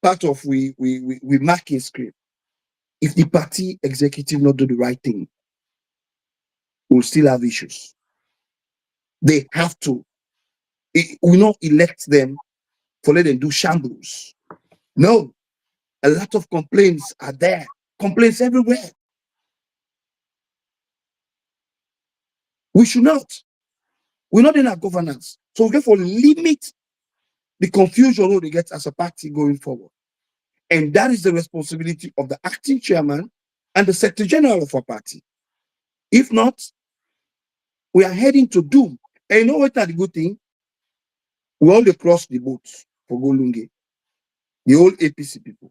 part of we marking script. If the party executive not do the right thing, we'll still have issues. They have to. We not elect them for let them do shambles. No, a lot of complaints are there. Complaints everywhere. We should not. We're not in our governance. So we therefore limit the confusion they get as a party going forward. And that is the responsibility of the acting chairman and the secretary general of our party. If not, we are heading to doom. And you know what are the good thing? We all cross the boat for Golunge. The old APC people,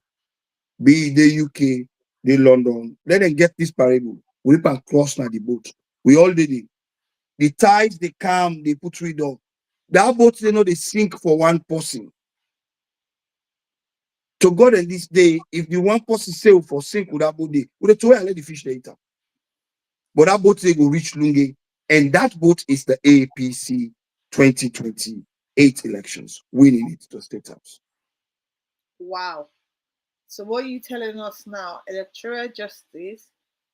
be it the UK, the London, let them get this parable. We can cross now the boat. We all did it. The tides, they come, they put rid of. That boat, they know they sink for one person. To God in this day, if the one person sail for sink with that boat, they would have told and let the fish later. But that boat they go reach Lunge, and that boat is the APC 2028 elections, winning it to State House.
Wow. So what are you telling us now? Electoral justice,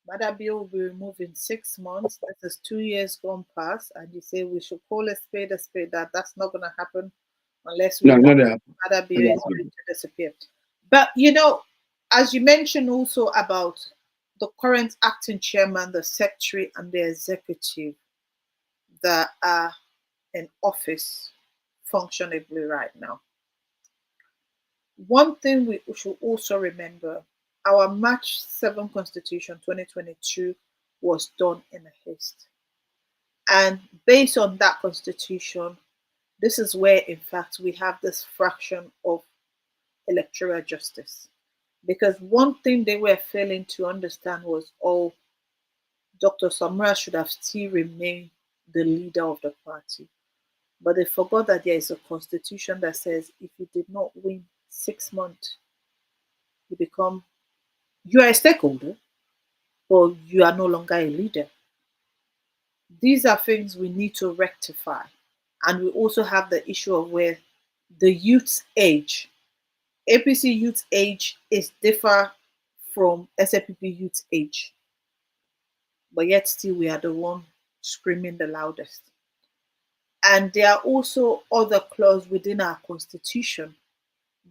Maada bill will be removed in 6 months. That is 2 years gone past, and you say we should call a spade a spade. That's not going to happen unless we Maada bill is going to disappear. But you know, as you mentioned also about the current acting chairman, the secretary, and the executive that are in office functionably right now. One thing we should also remember, our March 7 Constitution 2022 was done in a haste. And based on that constitution, this is where, in fact, we have this fraction of electoral justice. Because one thing they were failing to understand was, oh, Dr. Samra should have still remained the leader of the party. But they forgot that there is a constitution that says if you did not win 6 months, you are a stakeholder, but you are no longer a leader. These are things we need to rectify. And we also have the issue of where the youth's age, APC youth age is differ from SLPP youth age. But yet still we are the one screaming the loudest. And there are also other clauses within our constitution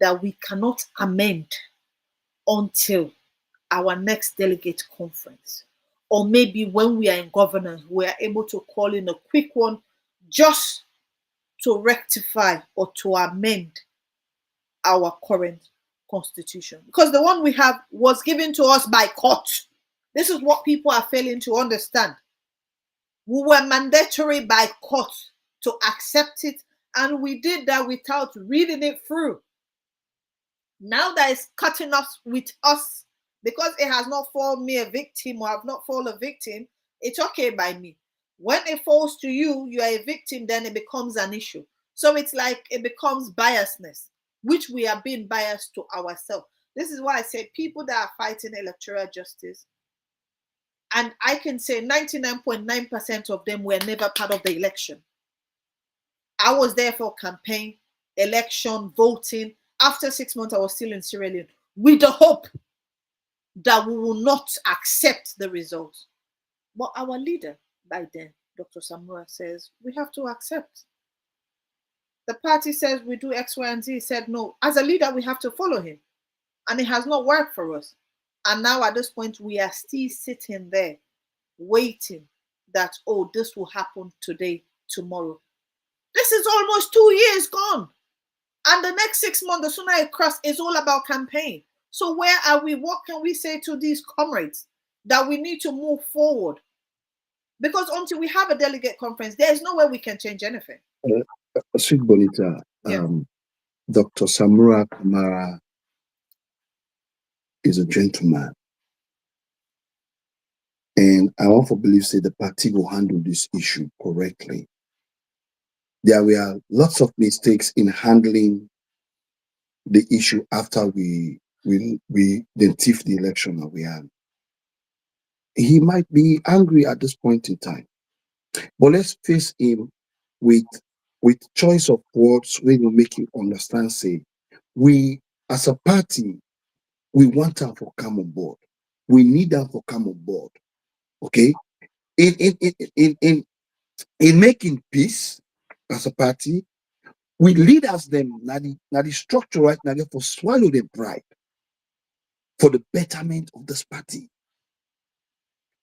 that we cannot amend until our next delegate conference. Or maybe when we are in governance, we are able to call in a quick one just to rectify or to amend our current constitution. Because the one we have was given to us by court. This is what people are failing to understand. We were mandatory by court to accept it, and we did that without reading it through. Now that it's cutting us with us, because it has not fallen me a victim or have not fallen a victim, it's okay by me. When it falls to you, you are a victim, then it becomes an issue. So it's like it becomes biasness, which we are being biased to ourselves. This is why I say people that are fighting electoral justice, and I can say 99.9% of them were never part of the election. I was there for campaign, election, voting. After 6 months, I was still in Sierra Leone with the hope that we will not accept the results. But our leader by then, Dr. Samura, says we have to accept. The party says we do X, Y, and Z. He said no. As a leader, we have to follow him. And it has not worked for us. And now at this point, we are still sitting there waiting that, oh, this will happen today, tomorrow. This is almost 2 years gone. And the next 6 months, the sooner it crosses, is all about campaign. So where are we? What can we say to these comrades? That we need to move forward. Because until we have a delegate conference, there is no way we can change anything.
Sweet Bonita,
Yeah.
Dr. Samura Kamara is a gentleman. And I want to believe say the party will handle this issue correctly. There were lots of mistakes in handling the issue after we then thief the election that we had. He might be angry at this point in time, but let's face him with choice of words when you make him understand. Say, we as a party, we want them to come on board. We need them to come on board. Okay, in making peace as a party, we leaders them now the structure right now for swallow the pride for the betterment of this party.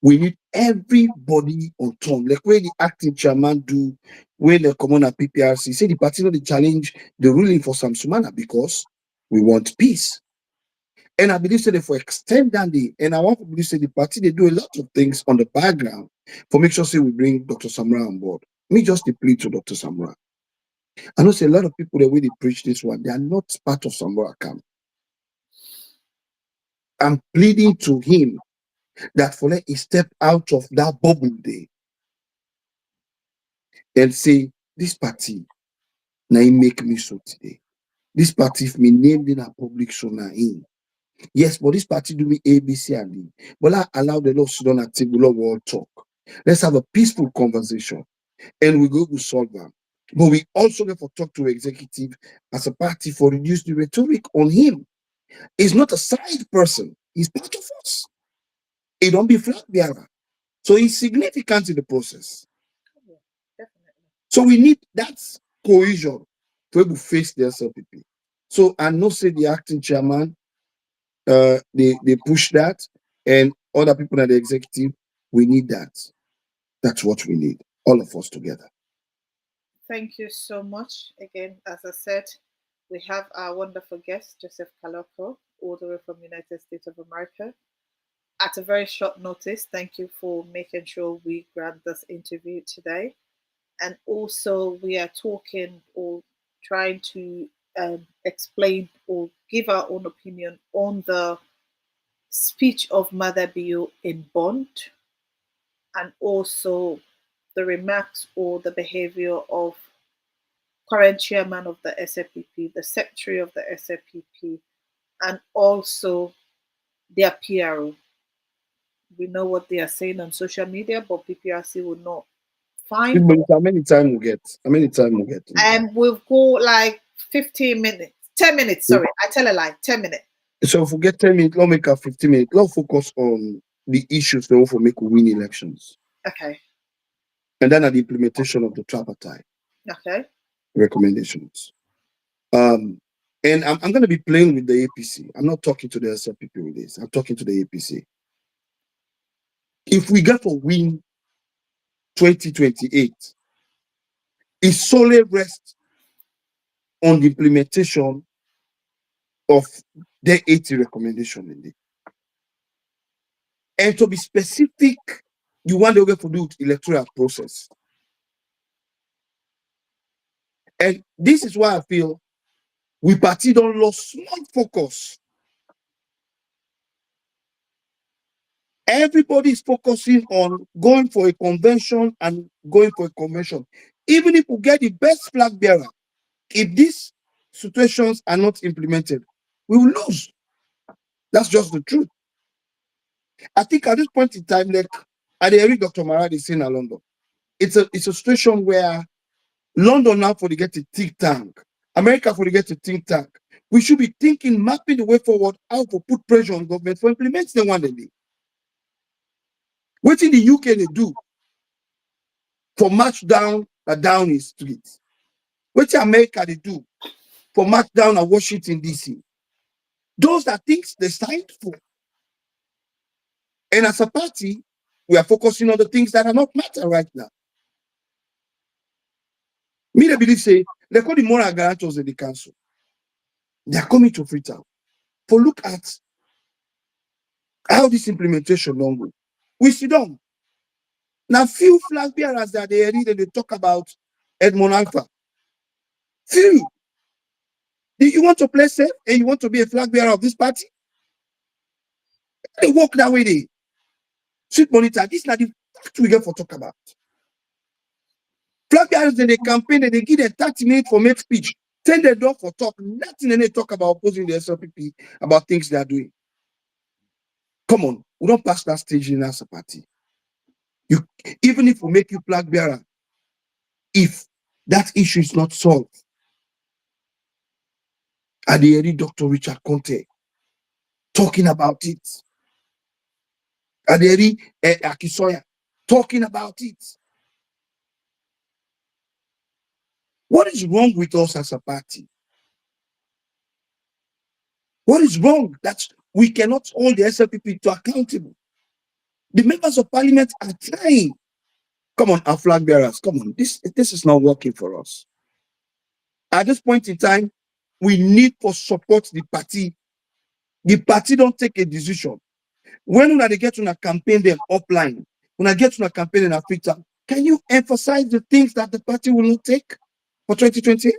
We need everybody on top. Like when the acting chairman do, when the common at PPRC say the party not the challenge the ruling for some sumana because we want peace. And I believe that for extend that day, and I want to believe that the party they do a lot of things on the background for make sure say we bring Dr. Samra on board. Me just the plea to Dr. Samra. I know say a lot of people that way they preach this one, they are not part of Samra camp. I'm pleading to him that for let he step out of that bubble day and say, this party, now he make me so today. This party, if me named in a public show now in. Yes, but this party do me A, B, C, and D. But I allow the Lord sit down at table of world talk. Let's have a peaceful conversation and we go to solve them. But we also have to talk to executive as a party for reduce the rhetoric on him. He's not a side person. He's part of us. He don't be flag bearer. So he's significant in the process.
Yeah, definitely.
So we need that cohesion to able to face the SLPP. So I know say the acting chairman, they push that, and other people at the executive, we need that. That's what we need, all of us together.
Thank you so much. Again, as I said, we have our wonderful guest, Jpseph Kalokoh, all the way from United States of America. at a very short notice. Thank you for making sure we grab this interview today. And also, we are talking or trying to explain or give our own opinion on the speech of Mother Bio in Bond, and also the remarks or the behavior of current chairman of the SFPP, the secretary of the SFPP, and also their PRO. We know what they are saying on social media, but PPRC will not find.
How many time we get? How many time we get?
And we'll go like 15 minutes, 10 minutes. Sorry, I tell a lie, 10 minutes.
So if we get 10 minutes, let's make a 15 minutes. Let's focus on the issues that will make win elections.
Okay.
And then at the implementation of the tripartite recommendations. And I'm going to be playing with the APC. I'm not talking to the SLPP with this. I'm talking to the APC. If we get to win 2028, it solely rests on the implementation of the 80 recommendation indeed. And to be specific, you want the way to do electoral process. And this is why I feel we party don't lose small focus. Everybody is focusing on going for a convention and going for a convention. Even if we get the best flag bearer, if these situations are not implemented, we will lose. That's just the truth. I think at this point in time, like I read Dr. Maradi saying in London, it's a situation where London now for to get a think tank, America for to get a think tank. We should be thinking, mapping the way forward, how to put pressure on government for implementing the one they need. What in the UK they do for march down a Downing Street? What in America they do for march down at Washington DC? Those are things they signed for. And as a party, we are focusing on the things that are not matter right now. Me, they believe say they call the moral guarantors in the council. They are coming to Freetown for look at how this implementation don't go. We sit down. Now, few flag bearers that they read and they talk about Edmond Alpha. Few. Do you want to play safe and you want to be a flag bearer of this party? They walk that way. They sweet monitor. This is not the fact we get for talk about. Flag bearers in the campaign and they give them 30 minutes for make speech. Tell the door for talk. Nothing and they talk about opposing the SLPP about things they are doing. Come on, we don't pass that stage in as a party. Even if we make you flag bearer, if that issue is not solved, and the heard Dr. Richard Conte talking about it, and the heard Akisoya talking about it. What is wrong with us as a party? What is wrong that we cannot hold the SLPP to accountable? The members of parliament are trying. Come on, our flag bearers, come on. This is not working for us. At this point in time, we need to support the party. The party don't take a decision. When they get on a campaign, them offline. When I get on a campaign in Africa, can you emphasize the things that the party will not take for 2028?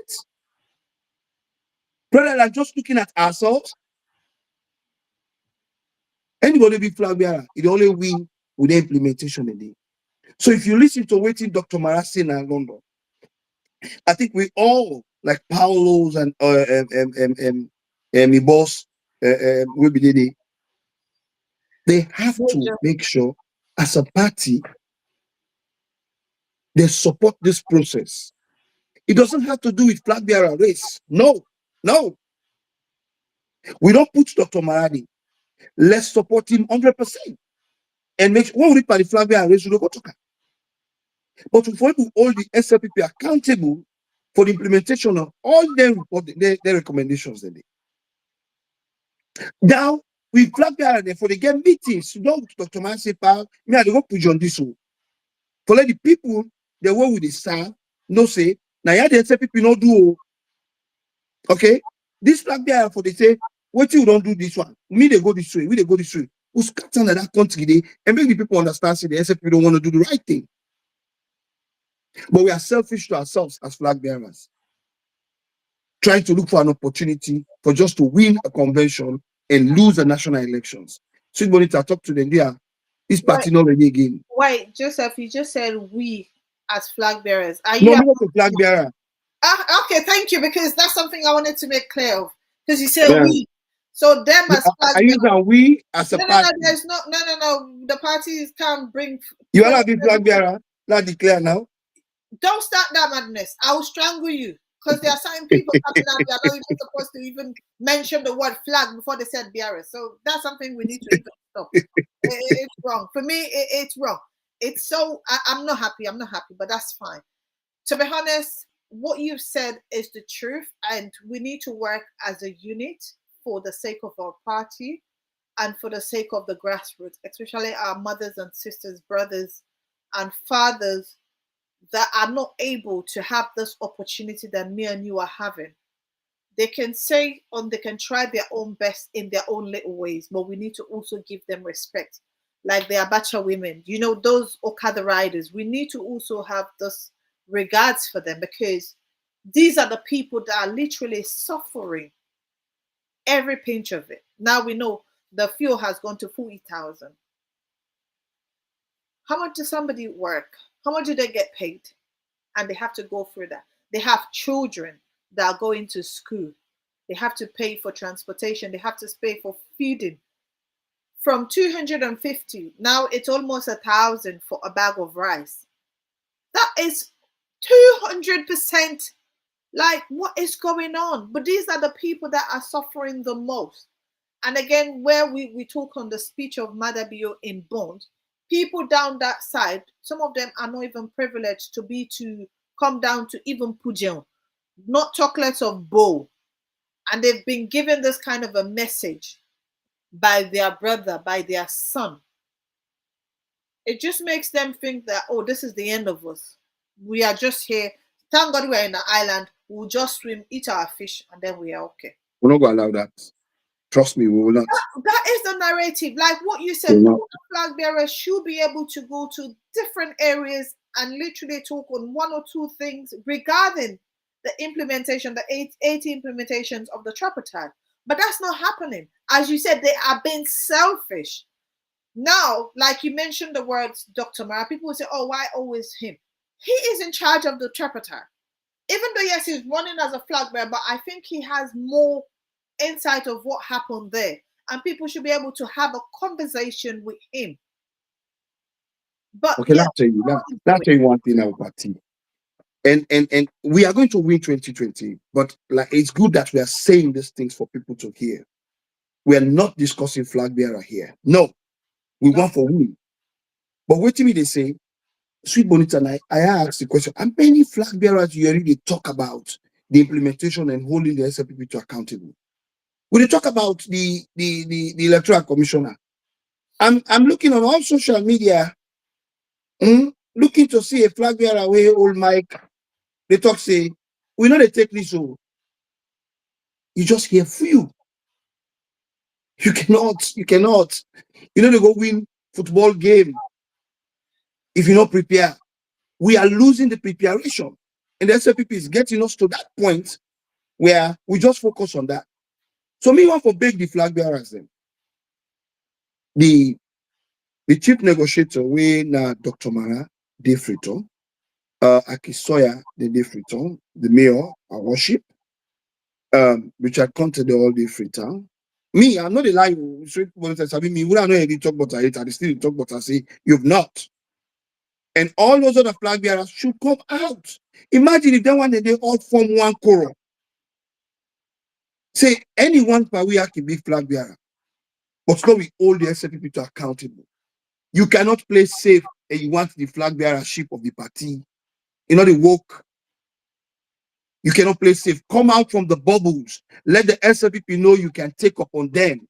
Rather than just looking at ourselves, anybody be flag bearer, it only win with the implementation in it. So if you listen to waiting Dr. Marasi in London, I think we all, like Paulo's and my boss, we believe they have to make sure as a party they support this process. It doesn't have to do with flag bearer race. No. We don't put Dr. Maradi. Let's support him 100%. And make sure when we read the flag bearer race, we don't go to her. But for him to hold the SLPP accountable for the implementation of all their recommendations. Now, we flag bearer there for the get meetings. You don't Dr. Maradi say, pal, me, I don't go put you on this one. For let the people, the way we they serve, no say, now yeah, the SLPP no do. Okay? This flag bearer for they say, what you don't do this one? Me, they go this way, we they go this way. who scatter that country day and make the people understand say the SFP don't want to do the right thing. But we are selfish to ourselves as flag bearers, trying to look for an opportunity for just to win a convention and lose the national elections. Sweet Bonita, talk to them there. This party not ready again.
Wait, Joseph, you just said we as flag bearers. Are
No,
you
I'm not a flag bearer.
okay, thank you, because that's something I wanted to make clear of. Because you said
Yeah.
we. So them as flag
I use
bearers.
that we as a
No,
party.
there's no. The parties can't bring.
You are not a flag bearer. Not declare now.
Don't start that madness. I will strangle you. Because there are certain people coming out, they are not even supposed to even mention the word flag before they said bearers. So that's something we need to even stop. It's wrong. For me, it's wrong. It's so, I'm not happy. I'm not happy, but that's fine. To be honest, what you've said is the truth, and we need to work as a unit for the sake of our party and for the sake of the grassroots, especially our mothers and sisters, brothers and fathers that are not able to have this opportunity that me and you are having. They can say they can try their own best in their own little ways, but we need to also give them respect. Like the Abacha women, those Okada riders, we need to also have this regards for them, because these are the people that are literally suffering every pinch of it. Now we know the fuel has gone to 40,000. How much does somebody work? How much do they get paid? And they have to go through that. They have children that are going to school. They have to pay for transportation. They have to pay for feeding. From 250, now it's almost 1,000 for a bag of rice. That is 200%. Like, what is going on? But these are the people that are suffering the most. And again, where we talk on the speech of Maada in Bond, people down that side, some of them are not even privileged to come down to even Pujan, not chocolates of bowl. And they've been given this kind of a message by their brother, by their son. It just makes them think that, oh, this is the end of us. We are just here. Thank God we're in an island. We'll just swim, eat our fish, and then we are okay.
We're not going to allow that. Trust me, we will not.
That is the narrative. Like what you said, flag bearers should be able to go to different areas and literally talk on one or two things regarding the implementation, the 80 implementations of the tripartite. But that's not happening. As you said, they are being selfish. Now, like you mentioned the words Dr. Mara, people will say, oh, why always him? He is in charge of the tripartite. Even though, yes, he's running as a flag bearer, but I think he has more insight of what happened there, and people should be able to have a conversation with him. But
okay, yeah, that's one thing about party. And we are going to win 2020, but like it's good that we are saying these things for people to hear. We are not discussing flag bearer here. No, we want for win. But wait till me, they say, Sweet Bonita, and I asked the question, how many flag bearers you already talk about the implementation and holding the SLPP to accountable? When they talk about the electoral commissioner, I'm looking on all social media, looking to see a flag bearer away, old Mike. They talk, say, we know they take this over. You just hear few. You cannot. You know, they go win football game if you not prepare. We are losing the preparation. And the SLPP is getting us to that point where we just focus on that. So me want to beg the flag bearers then. The chief negotiator, we na Dr. Mara, de Friton, Akisoya, the de Friton, the mayor, our worship, Richard Conte, the all de Friton. Me, I'm not the lie. Me, we are not really talk about it. I still talk about I say you've not. And all those other flag bearers should come out. Imagine if they want they all form one choral. Say anyone per we can be flag bearer, but so we hold the SLPP to accountable. You cannot play safe and you want the flag bearership of the party. You know the work. You cannot play safe. Come out from the bubbles. Let the SLPP know you can take up on them.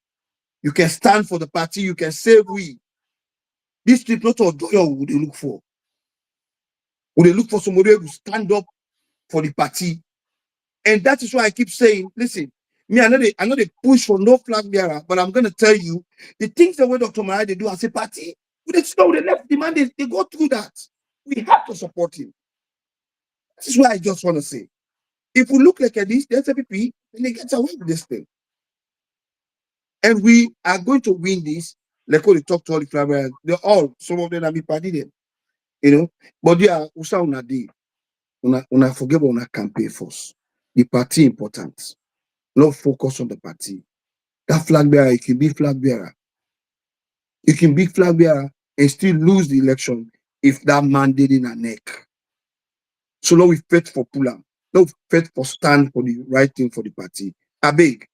You can stand for the party. You can save we. This trip not all would they look for. Would they look for somebody who stand up for the party? And that is why I keep saying, listen, Me, I know they push for no flag bearer, but I'm gonna tell you the things that way Dr. Maada they do as a party. They slow, they left the mandate, they go through that. We have to support him. This is what I just want to say. If we look like at this, the SFP, then they get away with this thing. And we are going to win this. Like when they talk to all the flag bearers, they're all, some of them are be party them. You know, but yeah, usa una day, una forget about una campaign force. The party important. Not focus on the party. That flag bearer, you can be flag bearer. You can be flag bearer and still lose the election if that mandate in a neck. So now we fight for Pulam. Now we fight for stand for the right thing for the party. I beg,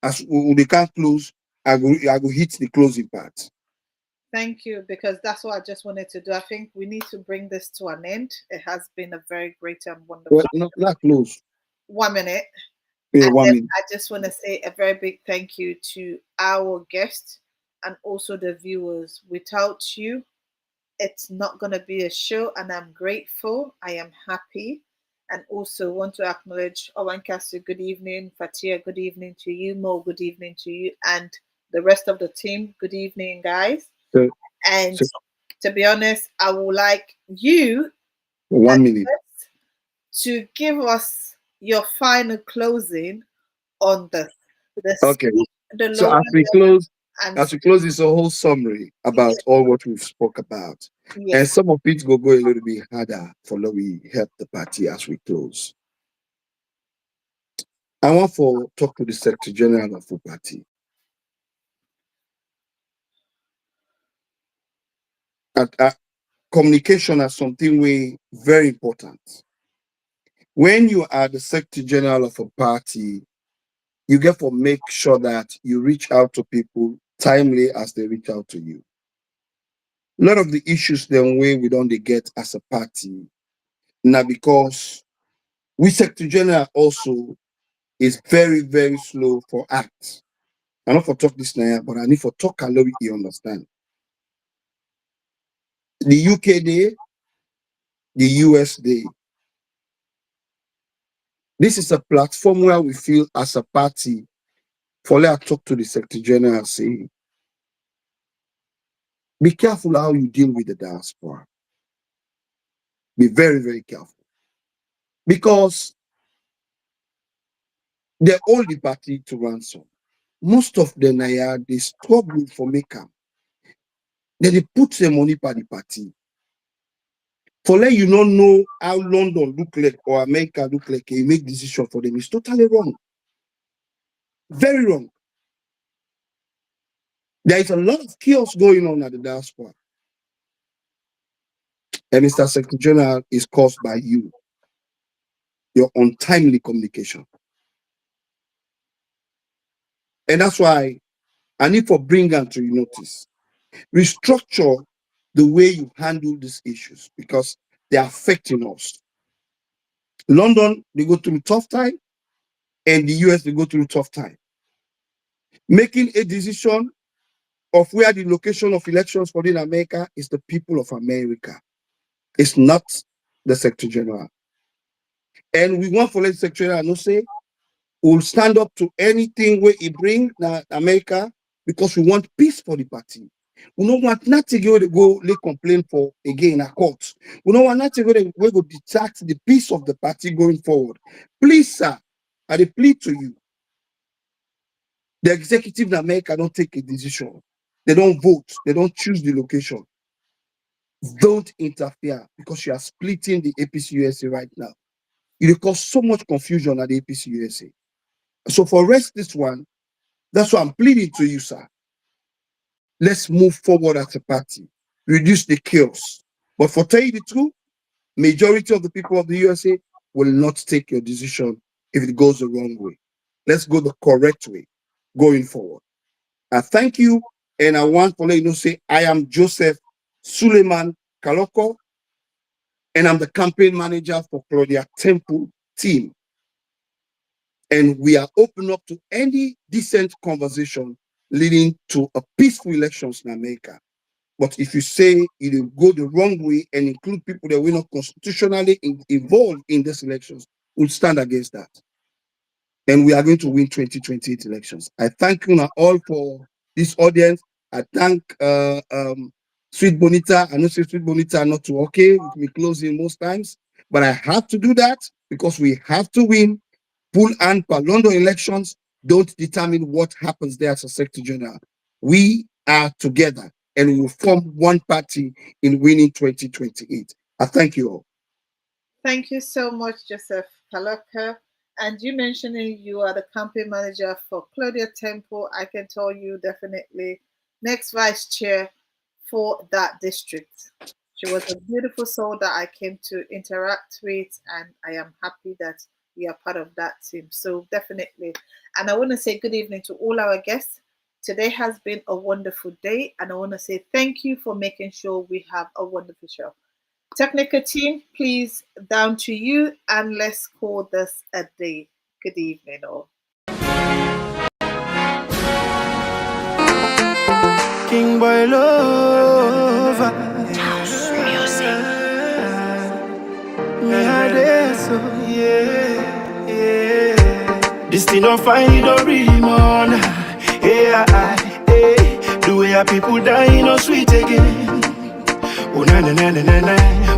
as they can't close, I go hit the closing part.
Thank you, because that's what I just wanted to do. I think we need to bring this to an end. It has been a very great and wonderful.
Well, not close.
1 minute.
Yeah, 1 minute.
I just want to say a very big thank you to our guests and also the viewers. Without you, it's not going to be a show, and I'm grateful. I am happy. And also want to acknowledge OrWanKasu, good evening. Fattia, good evening to you. Mo, good evening to you. And the rest of the team, good evening, guys. And to be honest, I would like you
1 minute
to give us your final closing on the
okay.
the
So
lower
as we close this a whole summary about all what we've spoke about.
Yes.
And some of it will go a little bit harder for we help the party as we close. I want to talk to the Secretary General of the party. Communication is something very important. When you are the Secretary General of a party, you get to make sure that you reach out to people timely as they reach out to you. A lot of the issues then we don't get as a party now because we Secretary General also is very, very slow for act. I not for talk this now, but I need for talk a little bit you understand. The UK day, the US day. This is a platform where we feel as a party for let us talk to the Secretary General and say, be careful how you deal with the diaspora. Be very, very careful. Because they hold the party to ransom. Most of them they struggle for makeup. Then they put their money by the party. For let you not know how London look like or America look like, you make decision for them. It's totally wrong. Very wrong. There is a lot of chaos going on at the diaspora. And Mr. Secretary General is caused by you. Your untimely communication. And that's why I need to bring them to your notice. Restructure the way you handle these issues because they're affecting us. London, they go through a tough time, and the US, they go through a tough time. Making a decision of where the location of elections for in America is the people of America. It's not the Secretary General. And we want for the Secretary General to say, we'll stand up to anything where he bring America because we want peace for the party. We don't want nothing to go lay complaint for again a court. We don't want nothing to go detract the peace of the party going forward. Please, sir, I plead to you. The executive in America don't take a decision. They don't vote. They don't choose the location. Don't interfere because you are splitting the APC USA right now. It will cause so much confusion at the APC USA. So for rest this one, that's why I'm pleading to you, sir. Let's move forward as a party. Reduce the chaos. But for tell you the truth, majority of the people of the USA will not take your decision if it goes the wrong way. Let's go the correct way going forward. I thank you, and I want to let you know, say, I am Jpseph Kalokoh, and I'm the campaign manager for Claudia Temple team. And we are open up to any decent conversation leading to a peaceful elections in America. But if you say you go the wrong way and include people that were not constitutionally involved in these elections, we'll stand against that. and we are going to win 2028 elections. I thank you all for this audience. I thank Sweet Bonita. I know Sweet Bonita are not too okay with me closing most times, but I have to do that because we have to win. Pool and London elections don't determine what happens there as a Secretary General. We are together and we will form one party in winning 2028. I thank you all.
Thank you so much, Jpseph Kalokoh. And you mentioning you are the campaign manager for Claudia Temple. I can tell you definitely next vice chair for that district. She was a beautiful soul that I came to interact with, and I am happy that we are part of that team. So definitely. And I want to say good evening to all our guests. Today has been a wonderful day, and I want to say thank you for making sure we have a wonderful show. Technical team, please, down to you, and let's call this a day. Good evening, all.
King Boy Lover. Me so yeah. This thing don't find it don't really mourn. The way our people die no sweet again. Oh na na na na na.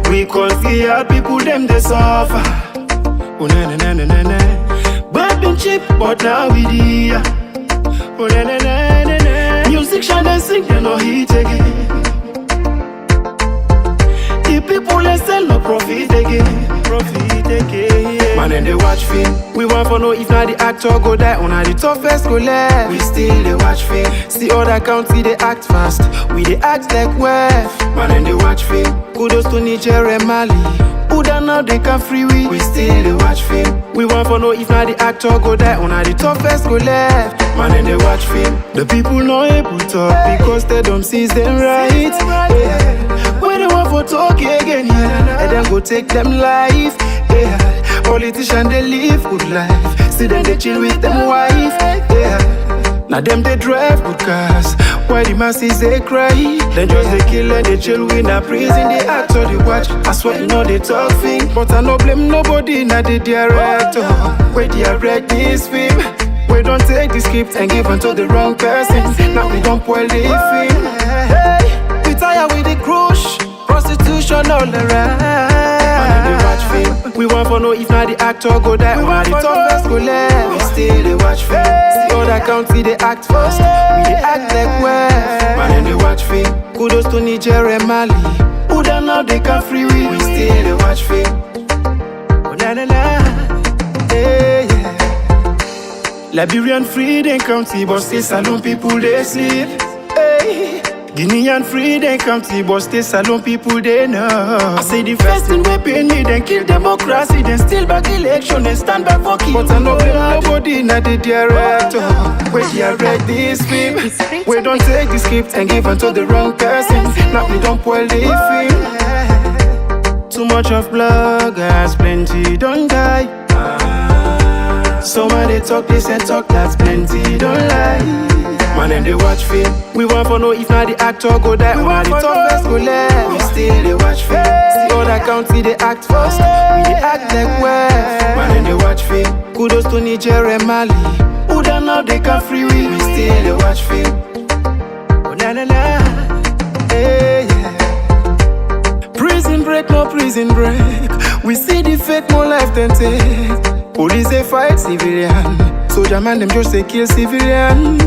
We call fear people them they suffer. Oh na na na na na. But been cheap but now we dear. Oh na na na na na. Music shine and sing they no hit again. The people they sell no profit again. Man and they watch film. We want to know if not the actor go die on the toughest go left. We still they watch film. See other county they act fast. We they act like wef. Man and they watch film. Kudos to Niger and Mali. Who done now they can free we still they watch film. We want to know if not the actor go die on the toughest go left. Man and they watch film. The people not able to talk because they don't see them right. Yeah. When they want for talk again, yeah, and then go take them life. Yeah. Politicians they live good life. See them they chill with them wife. Yeah. Now them they drive good cars. Why the masses they cry? Then just they kill and they chill in a prison. They act or they watch. I swear you know they talk thing. But I no blame nobody. Now the director where they direct this film. We don't take the script and give it to the wrong person. Now we don't spoil the film. Hey, we tired with the crush. Prostitution all around. Man, they watch film. We want to know if not the actor go die or the toughest go left. We still they watch film. See other county they act fast. We they act like wef. Man, they watch film. Kudos to Niger and Mali. Who done now they can free we still they watch film. Oh na na na. Hey, yeah. Liberian Freedom County, but still Salon people they sleep. Hey. Guinean Freedom County, but still Salon people they know. I say the first thing we pay me, then kill democracy, then still back election, then stand back for kill. But I know nobody not the director. We direct this film. We don't take the script and give it to the wrong person. Now we don't spoil the film. Too much of bloggers, plenty don't die. Some of they talk this and talk that's plenty don't lie. Man and they watch film. We want to know if not the actor go die or the toughest go left. We still they watch film. See other county they act fast. We they act like wef. Man and they watch film. Kudos to Niger and Mali. Who done now they can free we still they watch film. Oh na na na. Hey yeah. Prison break no prison break. We see the fake more life than take. Police they fight civilian. Soldier man them just say kill civilian.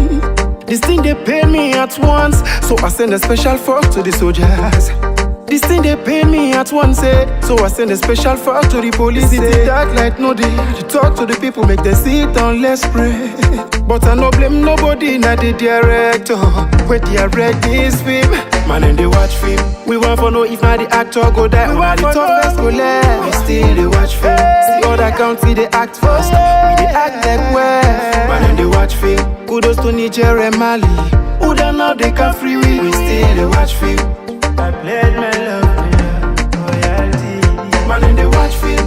This thing they pay me at once, so I send a special fork to the soldiers. This thing they pay me at once, so I send a special fork to the police. It's dark light, no day. To talk to the people, make them sit down, let's pray. But I no blame nobody, not the director. Where direct this film. Man and they watch film. We want to know if not the actor go die or the toughest go left. We still they watch film. See other county they act fast. We they act like wef. Man and they watch film. Kudos to Niger and Mali. Who done now they can free we still they watch film. I pledge my love to loyalty. Man and they watch film.